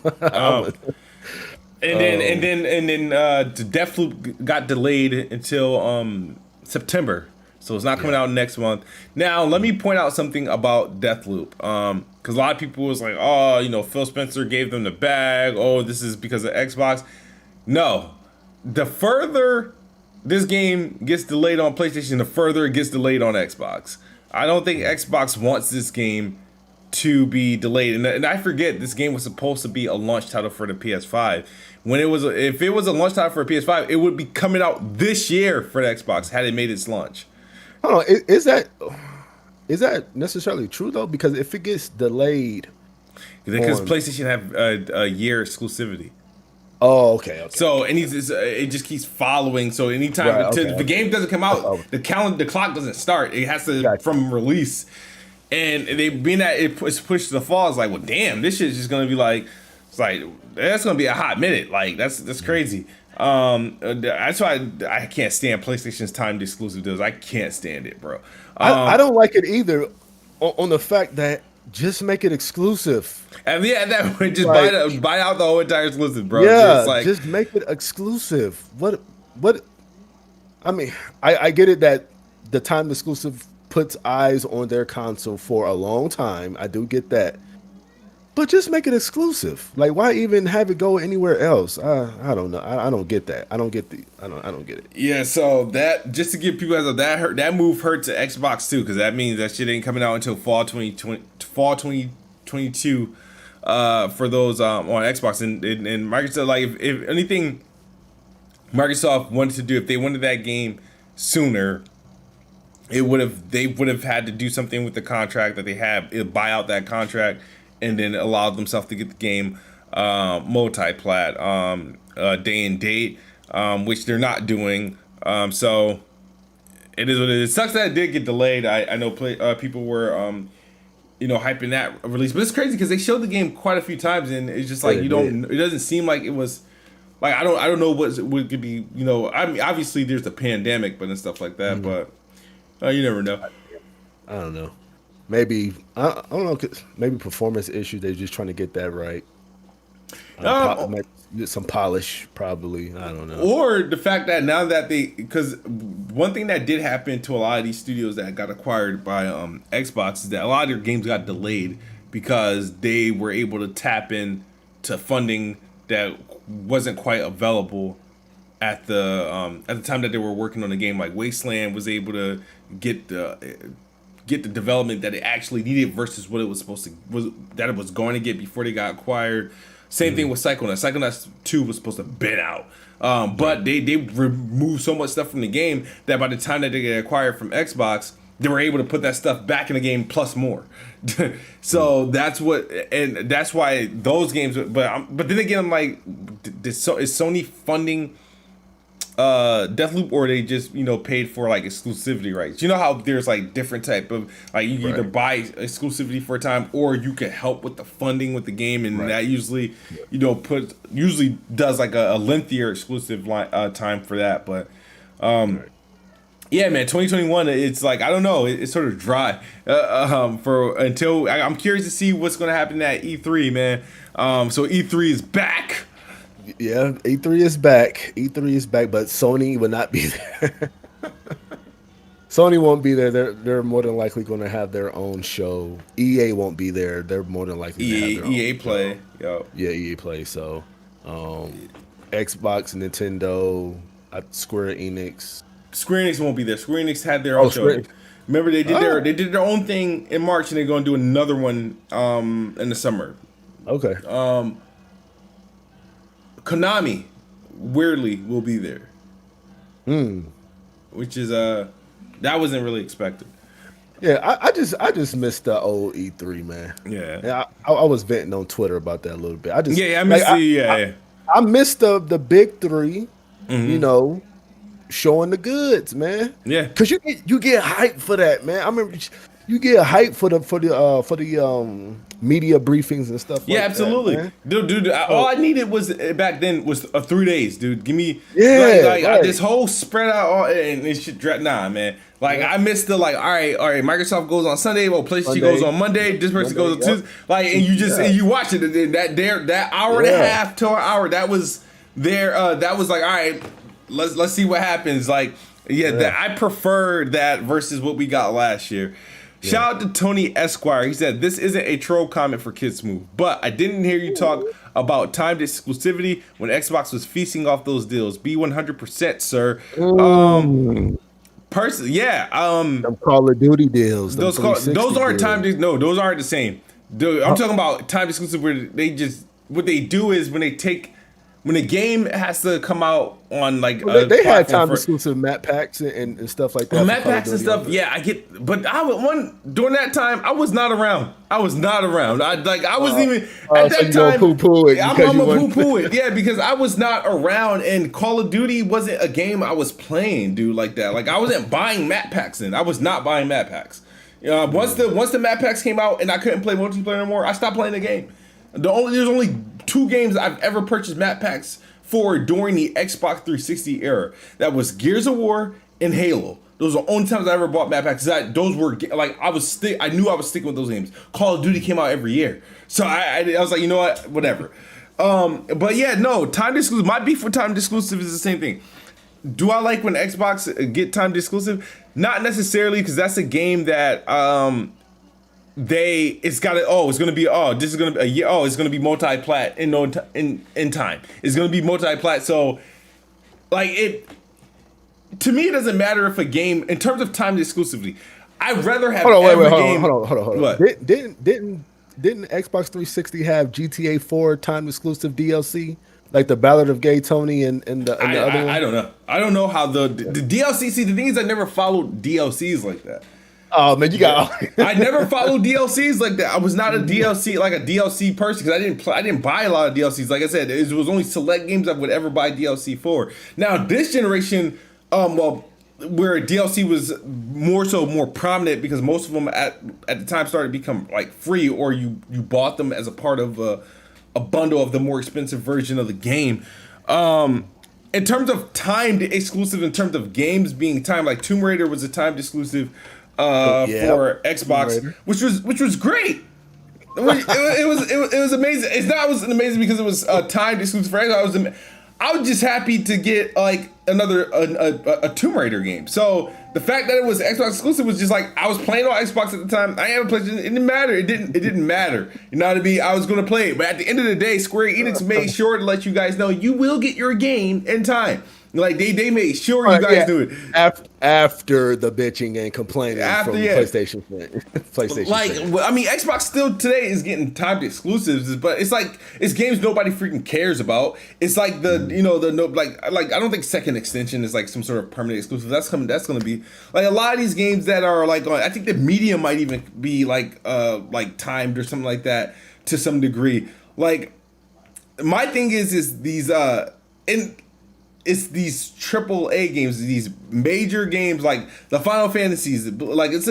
then the Deathloop got delayed until September. So it's not coming out next month. Now, let me point out something about Deathloop. Because a lot of people was like, Phil Spencer gave them the bag. Oh, this is because of Xbox. No. The further this game gets delayed on PlayStation, the further it gets delayed on Xbox. I don't think Xbox wants this game to be delayed. And I forget this game was supposed to be a launch title for the PS5. If it was a launch title for a PS5, it would be coming out this year for the Xbox had it made its launch. Hold on, is that necessarily true though? Because if it gets delayed, Because on PlayStation have a year exclusivity. oh, okay, okay, So okay, it just keeps following. So anytime right, okay, the okay. game doesn't come That's out, all. the clock doesn't start. It has to Gotcha. from release. And they being that it's pushed to the fall, it's like, well, damn, this shit's just gonna be like, it's like that's gonna be a hot minute. Like that's crazy. That's why I can't stand PlayStation's timed exclusive deals. I can't stand it, bro. I don't like it either. On the fact that just make it exclusive. And yeah, that way just Like, buy out the whole entire exclusive, bro. yeah, It's like, just make it exclusive. What? I mean, I get it that the time exclusive puts eyes on their console for a long time. I do get that. But just make it exclusive. Like, why even have it go anywhere else? I don't know. I don't get that. I don't get it. yeah, so that just to give people as that move hurt to Xbox too, because that means that shit ain't coming out until fall 2022 for those on Xbox and Microsoft. Like if anything, Microsoft wanted to do if they wanted that game sooner, they would have had to do something with the contract that they have, buy out that contract, and then allow themselves to get the game multi-plat day and date, which they're not doing. So it is what it is. It sucks that it did get delayed. I know people were hyping that release, but it's crazy because they showed the game quite a few times, and it's just like Yeah, you don't. It doesn't seem like it was. Like I don't know what could be. I mean, obviously there's the pandemic, but and stuff like that. But you never know. I don't know. Maybe I don't know. Maybe performance issues. They're just trying to get that right. Maybe some polish, probably. I don't know. Or the fact that now that because one thing that did happen to a lot of these studios that got acquired by Xbox is that a lot of their games got delayed because they were able to tap in to funding that wasn't quite available at the time that they were working on the game. Like Wasteland was able to get the development that it actually needed versus what it was supposed to that it was going to get before they got acquired. Same thing with Psychonauts. Psychonauts 2 was supposed to been out. But they removed so much stuff from the game that by the time that they get acquired from Xbox, they were able to put that stuff back in the game plus more. So that's why those games. But then again, I'm like, is Sony funding Deathloop, or they just paid for like exclusivity rights? You know how there's like different type of like you either buy exclusivity for a time or you can help with the funding with the game, and that usually usually does like a lengthier exclusive time for that. But yeah, man, 2021. It's like I don't know. It's sort of dry I'm curious to see what's going to happen at E3, man. So E3 is back. Yeah, E3 is back. E3 is back, but Sony will not be there. Sony won't be there. They're more than likely going to have their own show. EA won't be there. They're more than likely to have their EA own Play. Show. Yeah, EA Play. So, Xbox, Nintendo, Square Enix. Square Enix won't be there. Square Enix had their own show. Remember they did their own thing in March, and they're going to do another one in the summer. Okay. Konami, weirdly, will be there. Which is that wasn't really expected. Yeah, I just missed the old E3, man. Yeah. I was venting on Twitter about that a little bit. I missed the big three, showing the goods, man. Yeah. Cause you get hyped for that, man. I remember you get hyped for the media briefings and stuff. Yeah, like absolutely, that, dude. All I needed was back then was 3 days, dude. Give me this whole spread out and it should nah, man. Like I missed the all right. Microsoft goes on Sunday, PlayStation goes on Monday. This person goes on Tuesday. And you just and you watch it. And that hour and a half to an hour that was there. That was like, all right, let's see what happens. Like I prefer that versus what we got last year. Shout out to Tony Esquire. He said, "This isn't a troll comment for Kids Move, but I didn't hear you talk about timed exclusivity when Xbox was feasting off those deals. Be 100%, sir." Personally, yeah. Them Call of Duty deals. Those aren't timed. No, those aren't the same. I'm talking about timed exclusive where they just what they do is when they take when a game has to come out on like they had time exclusive map packs and stuff like that. Well, map packs and stuff, yeah, I get, but during that time I was not around. I wasn't even at that time. Poo-poo it I'm gonna poo-poo it, yeah, because I was not around, and Call of Duty wasn't a game I was playing, dude, like that. Like I wasn't buying map packs then. I was not buying map packs. Once the map packs came out and I couldn't play multiplayer anymore, I stopped playing the game. There's only 2 games I've ever purchased map packs for during the Xbox 360 era. That was Gears of War and Halo. Those are the only times I ever bought map packs. Those were like I knew I was sticking with those games. Call of Duty came out every year, so I was like, you know what, whatever. But yeah, no, timed exclusive. My beef with timed exclusive is the same thing. Do I like when Xbox get timed exclusive? Not necessarily, because that's a game that it's gonna be multi-plat in time. It's gonna be multi-plat. So like to me, it doesn't matter if a game, in terms of timed exclusively, I'd rather have hold on. What? Didn't Xbox 360 have GTA 4 timed exclusive DLC? Like the Ballad of Gay Tony and the other one? I don't know. I don't know how the DLC. See, the thing is, I never followed DLCs like that. Oh man, you got. I never followed DLCs like that. I was not a DLC person, because I didn't buy a lot of DLCs. Like I said, it was only select games I would ever buy DLC for. Now this generation, where DLC was more prominent, because most of them at the time started to become like free, or you bought them as a part of a bundle of the more expensive version of the game. In terms of timed exclusive, in terms of games being timed, like Tomb Raider was a timed exclusive for Xbox, which was great. It was amazing. It wasn't amazing because it was timed exclusive for Xbox. I was just happy to get like another a Tomb Raider game. So the fact that it was Xbox exclusive was just like, I was playing on Xbox at the time. I haven't played it. It didn't matter. It didn't matter. You know what I mean? I was going to play it. But at the end of the day, Square Enix made sure to let you guys know you will get your game in time. Like they made sure you guys do it after the bitching and complaining from PlayStation. Like, I mean, Xbox still today is getting timed exclusives, but it's like it's games nobody freaking cares about. It's like like I don't think Second Extension is like some sort of permanent exclusive. That's going to be like a lot of these games that are like I think the media might even be like timed or something like that to some degree. Like my thing is these it's these AAA games, these major games like the Final Fantasies, like it's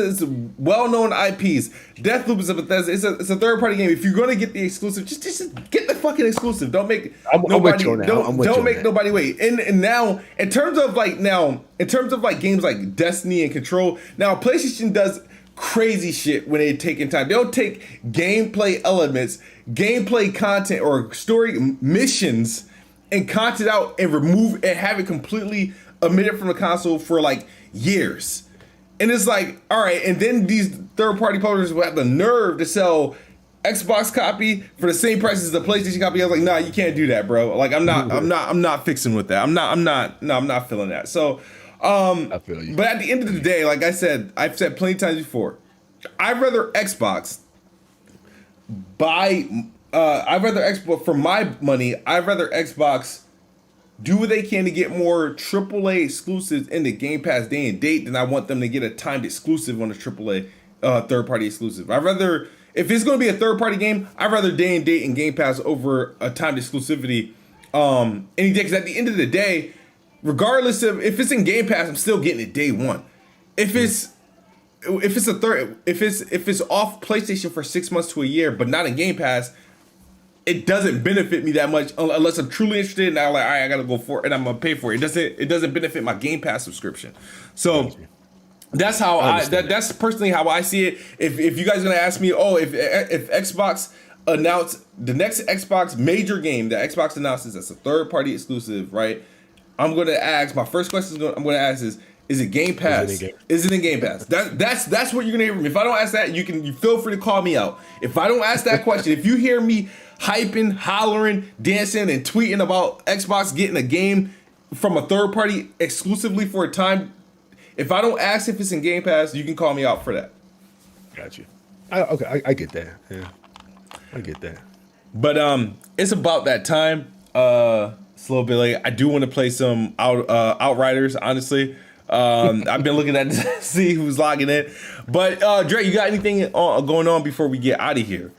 well-known IPs. Deathloop is a Bethesda. It's a third-party game. If you're gonna get the exclusive, just get the fucking exclusive. Don't make nobody wait. And now in terms of games like Destiny and Control, now PlayStation does crazy shit when they take in time. They'll take gameplay elements, gameplay content, or story missions, and content out and remove and have it completely omitted from the console for like years. And it's like, all right, and then these third-party publishers will have the nerve to sell Xbox copy for the same price as the PlayStation copy. I was like, nah, you can't do that, bro. Like I'm not fixing with that. I'm not feeling that. So I feel you. But at the end of the day, like I've said plenty of times before, I'd rather Xbox for my money, I'd rather Xbox do what they can to get more AAA exclusives into Game Pass day and date than I want them to get a timed exclusive on a AAA third-party exclusive. I'd rather, if it's going to be a third-party game, I'd rather day and date and Game Pass over a timed exclusivity any day. Because at the end of the day, regardless of if it's in Game Pass, I'm still getting it day one. If it's off PlayStation for 6 months to a year, but not in Game Pass, it doesn't benefit me that much unless I'm truly interested and I'm like, all right, I gotta go for it and I'm gonna pay for it. It doesn't benefit my Game Pass subscription. So that's how that's personally how I see it. If you guys are gonna ask me, if Xbox announced the next Xbox major game that Xbox announces that's a third party exclusive, right? I'm gonna ask, my first question I'm gonna ask is it Game Pass? Is it in Game Pass? That's what you're gonna hear from me. If I don't ask that, you feel free to call me out. If I don't ask that question, if you hear me hyping, hollering, dancing, and tweeting about Xbox getting a game from a third party exclusively for a time, if I don't ask if it's in Game Pass, you can call me out for that. Got you. I get that. Yeah, I get that. But it's about that time. It's a little bit late. I do want to play some Outriders, honestly. I've been looking at to see who's logging in. But Dre, you got anything going on before we get out of here?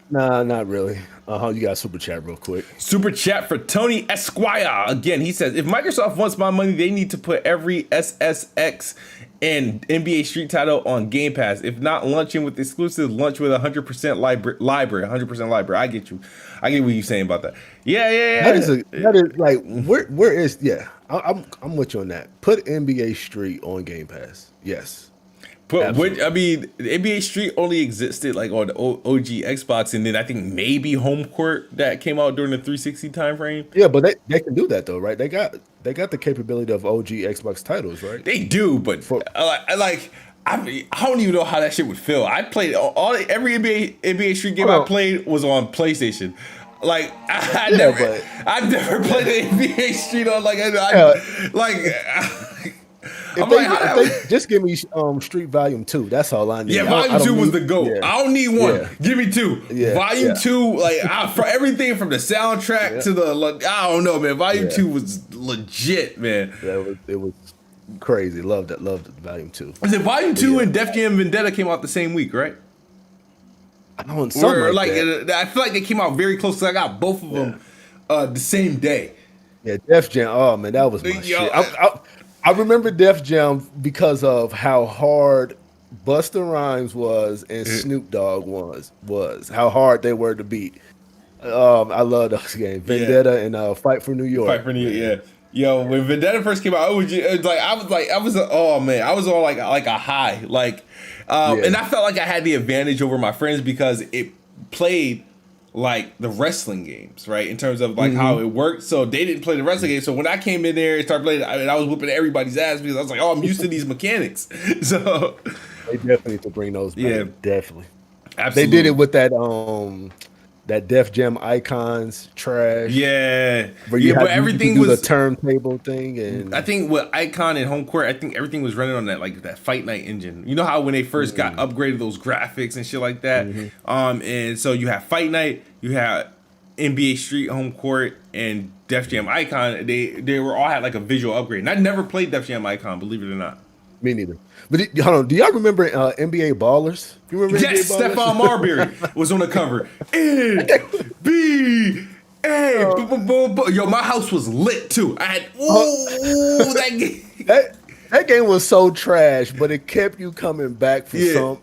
Nah, not really. You got a super chat real quick. Super chat for Tony Esquire. Again, he says, if Microsoft wants my money, they need to put every SSX and NBA Street title on Game Pass. If not launching with exclusive, launch with 100% library. 100% library. I get you. I get what you're saying about that. Yeah. That is like where is I'm with you on that. Put NBA Street on Game Pass. Yes. But the NBA Street only existed like on the OG Xbox, and then I think maybe Home Court that came out during the 360 time frame. Yeah, but they can do that though, right? They got the capability of OG Xbox titles, right? They do, but I don't even know how that shit would feel. I played every NBA Street game I played was on PlayStation. Like I've never played an NBA Street on If they just give me Street Volume 2, that's all I need. Yeah, Volume 2 was the GOAT. Yeah. I don't need one. Yeah. Give me 2. Yeah. Volume 2, for everything from the soundtrack to the, I don't know, man. Volume 2 was legit, man. It was crazy. Loved it. Volume 2. Was it Volume 2 and Def Jam Vendetta came out the same week, right? I don't know. I feel like they came out very close. I got both of them the same day. Yeah, Def Jam. Oh man, that was my shit. I remember Def Jam because of how hard Busta Rhymes was and Snoop Dogg was how hard they were to beat. I love those games, Vendetta and Fight for New York. Fight for New York, yeah. Yo, when Vendetta first came out, I was on like a high, and I felt like I had the advantage over my friends because it played like the wrestling games, right? In terms of how it worked. So they didn't play the wrestling game. So when I came in there and started playing, I was whooping everybody's ass because I was like, oh, I'm used to these mechanics. So they definitely need to bring those back. Yeah, definitely. Absolutely. They did it with that Def Jam Icons trash. Yeah. But everything was the turntable thing. And I think with Icon and Home Court, I think everything was running on that Fight Night engine. You know how when they first got upgraded those graphics and shit like that? And so you have Fight Night, you have NBA Street, Home Court, and Def Jam Icon. They were all had like a visual upgrade. And I never played Def Jam Icon, believe it or not. Me neither. But hold on, do y'all remember NBA Ballers? You remember? Yes, NBA Ballers? Stephon Marbury was on the cover. NBA. Yo, my house was lit too. I had that game. That game was so trash, but it kept you coming back for some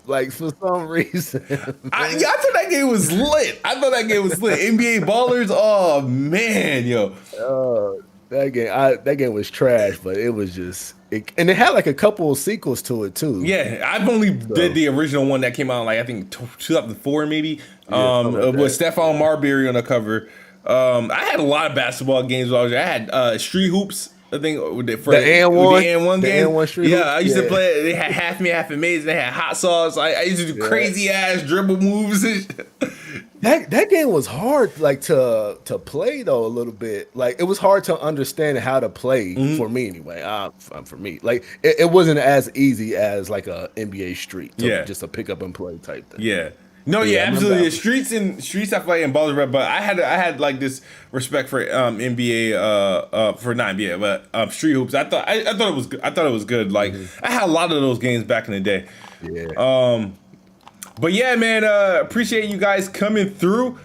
reason. I thought that game was lit. NBA Ballers. Oh man, yo. That game was trash, but it was just. And it had like a couple of sequels to it too. Yeah, I've only did the original one that came out I think 2004 maybe. With Stephon Marbury on the cover. I had a lot of basketball games when I was there. I had Street Hoops. I think for the N1 game. The N1 Street Hoops. I used to play it. They had Half Me, Half Amazing. They had Hot Sauce. I used to do crazy ass dribble moves and shit. That game was hard, to play though a little bit. Like it was hard to understand how to play for me anyway. For me, like it wasn't as easy as like a NBA Street, just a pick up and play type thing. Yeah, no, absolutely. Streets I play in Ballers, but I had like this respect for NBA for not NBA, but Street Hoops. I thought it was good. I thought it was good. Like I had a lot of those games back in the day. Yeah. But yeah, man, appreciate you guys coming through.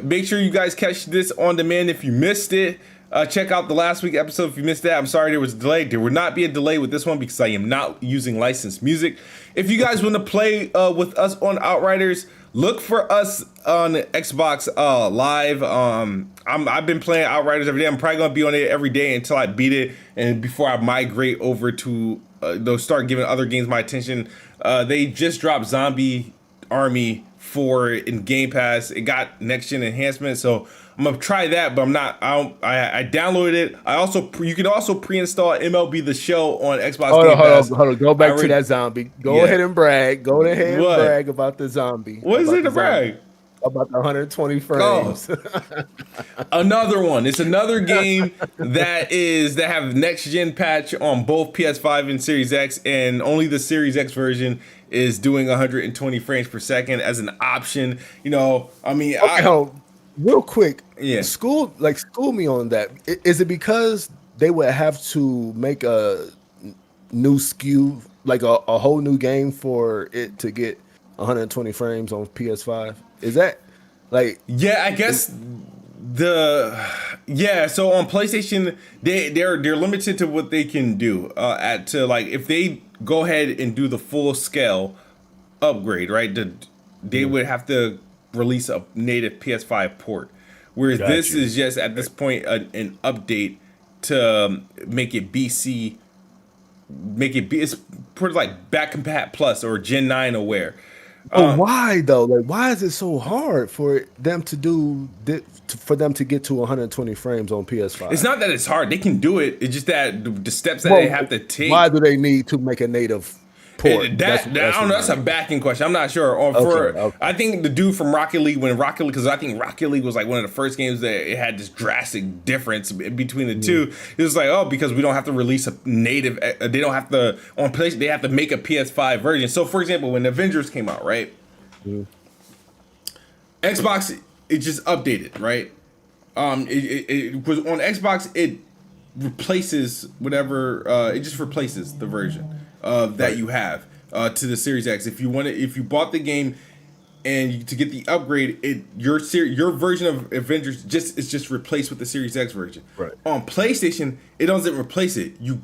Make sure you guys catch this on demand if you missed it. Check out the last week episode if you missed that. I'm sorry there was a delay. There would not be a delay with this one because I am not using licensed music. If you guys want to play with us on Outriders, look for us on Xbox Live. I've been playing Outriders every day. I'm probably gonna be on it every day until I beat it and before I migrate over to start giving other games my attention. They just dropped Zombie Army 4 in Game Pass. It got next gen enhancement, so I'm gonna try that. But I'm not. I downloaded it. You can also pre-install MLB The Show on Xbox Game Pass. Hold on. Go back to that zombie. Go ahead and brag. Go ahead and brag about the zombie. What is it to brag? About the 120 frames. Another one. It's another game that have next gen patch on both PS5 and Series X, and only the Series X version is doing 120 frames per second as an option. You know, I mean, real quick, Yeah. school me on that. Is it because they would have to make a new SKU, like a whole new game for it to get 120 frames on PS5? Is that like Yeah, I guess so on PlayStation they're limited to what they can do at to like if they go ahead and do the full scale upgrade, right? They would have to release a native PS5 port, whereas this is just at this point an update to make it BC, it's pretty like back compat plus or Gen 9 aware. But why though? Like, why is it so hard for them to do for them to get to 120 frames on PS5? It's not that it's hard; they can do it. It's just that the steps that they have to take. Why do they need to make a native port? I don't know. That's a backing question. I'm not sure. I think the dude from Rocket League, because I think Rocket League was like one of the first games that it had this drastic difference between the two. It was like, oh, because we don't have to release a native. They don't have to on PlayStation. They have to make a PS5 version. So, for example, when Avengers came out, right? Xbox, it just updated, right? It was on Xbox. It replaces whatever. It just replaces the version that you have to the Series X. If you bought the game and to get the upgrade, your version of Avengers is just replaced with the Series X version. Right. On PlayStation, it doesn't replace it. You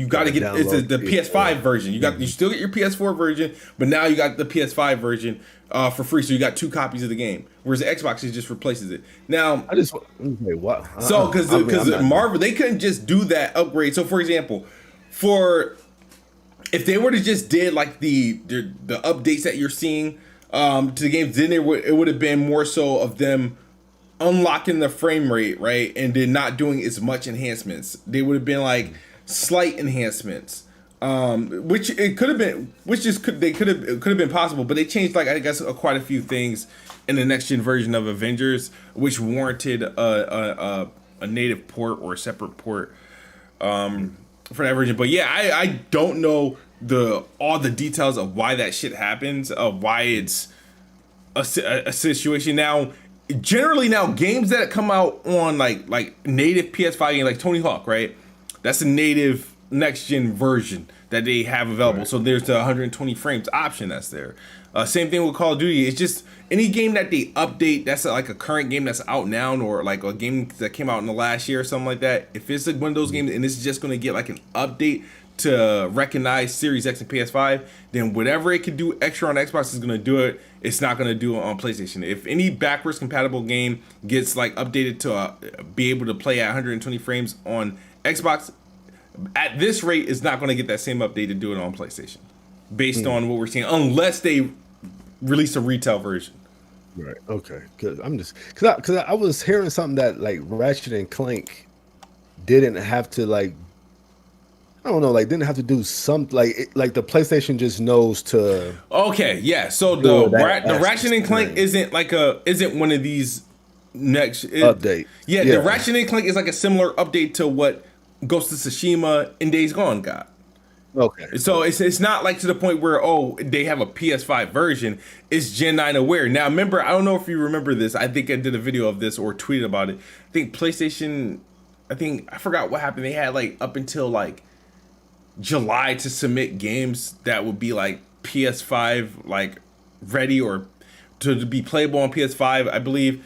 got to get the PS5 version. You still get your PS4 version, but now you got the PS5 version for free. So you got two copies of the game. Whereas the Xbox just replaces it. Now I just wait, what? So because Marvel, they couldn't just do that upgrade. So for example, if they were to just did like the updates that you're seeing to the games, then it would have been more so of them unlocking the frame rate, right, and then not doing as much enhancements. They would have been like slight enhancements, which it could have been, it could have been possible, but they changed like I guess quite a few things in the next gen version of Avengers, which warranted a native port or a separate port for that version. But yeah, I don't know all the details of why that shit happens, of why it's a situation. Now, generally games that come out on like native PS5 games, like Tony Hawk, right? That's a native next gen version that they have available. Right. So there's the 120 frames option that's there. Same thing with Call of Duty. It's just any game that they update that's like a current game that's out now, or like a game that came out in the last year or something like that. If it's like one of those games and it's just going to get like an update to recognize Series X and PS5, then whatever it can do extra on Xbox is going to do it. It's not going to do it on PlayStation. If any backwards compatible game gets like updated to be able to play at 120 frames on Xbox, at this rate, it's not going to get that same update to do it on PlayStation, based on what we're seeing, unless they release a retail version. Right. Okay. Because I was hearing something that like Ratchet and Clank didn't have to like, I don't know, like didn't have to do something like the PlayStation just knows to. Okay. Yeah. So the Ratchet and Clank isn't one of these next update. Yeah. The Ratchet and Clank is like a similar update to what Ghost of Tsushima and Days Gone got. Okay. So it's not like to the point where they have a PS5 version. It's Gen 9 aware. Now remember, I don't know if you remember this. I think I did a video of this or tweeted about it. I think PlayStation. I forgot what happened. They had like up until like July to submit games that would be like PS5 like ready or to be playable on PS5, I believe.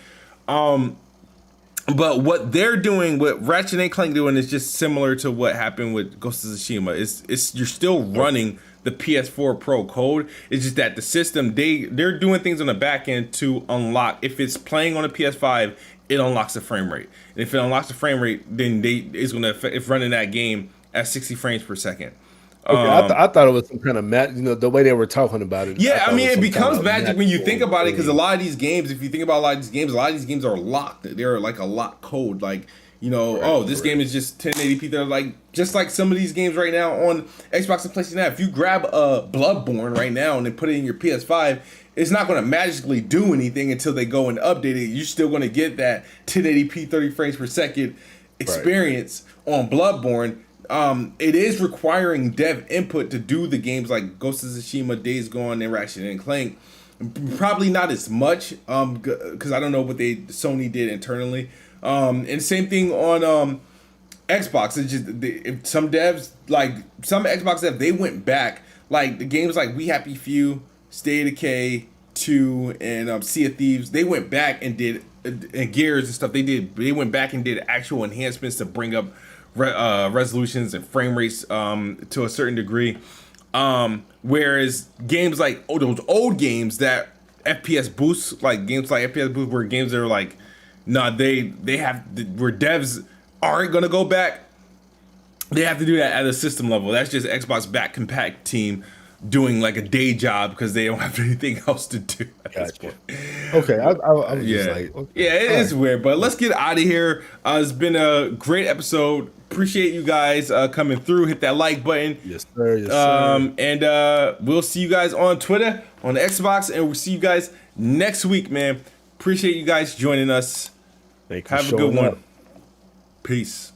But what they're doing, what Ratchet and Clank doing, is just similar to what happened with Ghost of Tsushima. It's you're still running the PS4 Pro code. It's just that the system they're doing things on the back end to unlock. If it's playing on a PS5, it unlocks the frame rate. And if it unlocks the frame rate, then it's running that game at 60 frames per second. Okay, I thought it was some kind of magic, the way they were talking about it. Yeah, I mean, it becomes magic when you think about it, because a lot of these games, if you think about a lot of these games are locked. They're like a locked code. Like, this game is just 1080p. They're like, just like some of these games right now on Xbox and PlayStation now. If you grab a Bloodborne right now and then put it in your PS5, it's not going to magically do anything until they go and update it. You're still going to get that 1080p, 30 frames per second experience on Bloodborne. It is requiring dev input to do the games like Ghost of Tsushima, Days Gone, and Ratchet and Clank. Probably not as much, because I don't know what Sony did internally. And same thing on Xbox. It's just if some devs, like some Xbox devs, they went back, like the games like We Happy Few, State of Decay 2, and Sea of Thieves. They went back and did and Gears and stuff. They went back and did actual enhancements to bring up resolutions and frame rates to a certain degree. Whereas games like those old games that FPS boosts, like games like FPS boost, where games that are like, nah, they have where devs aren't gonna go back. They have to do that at a system level. That's just Xbox back compact team doing like a day job because they don't have anything else to do at this point. Okay, I was just like, okay. Yeah, it is weird, but let's get out of here. It's been a great episode. Appreciate you guys coming through. Hit that like button. Yes, sir. Yes, sir. And we'll see you guys on Twitter, on the Xbox, and we'll see you guys next week, man. Appreciate you guys joining us. Thank you. Have a good one. Peace.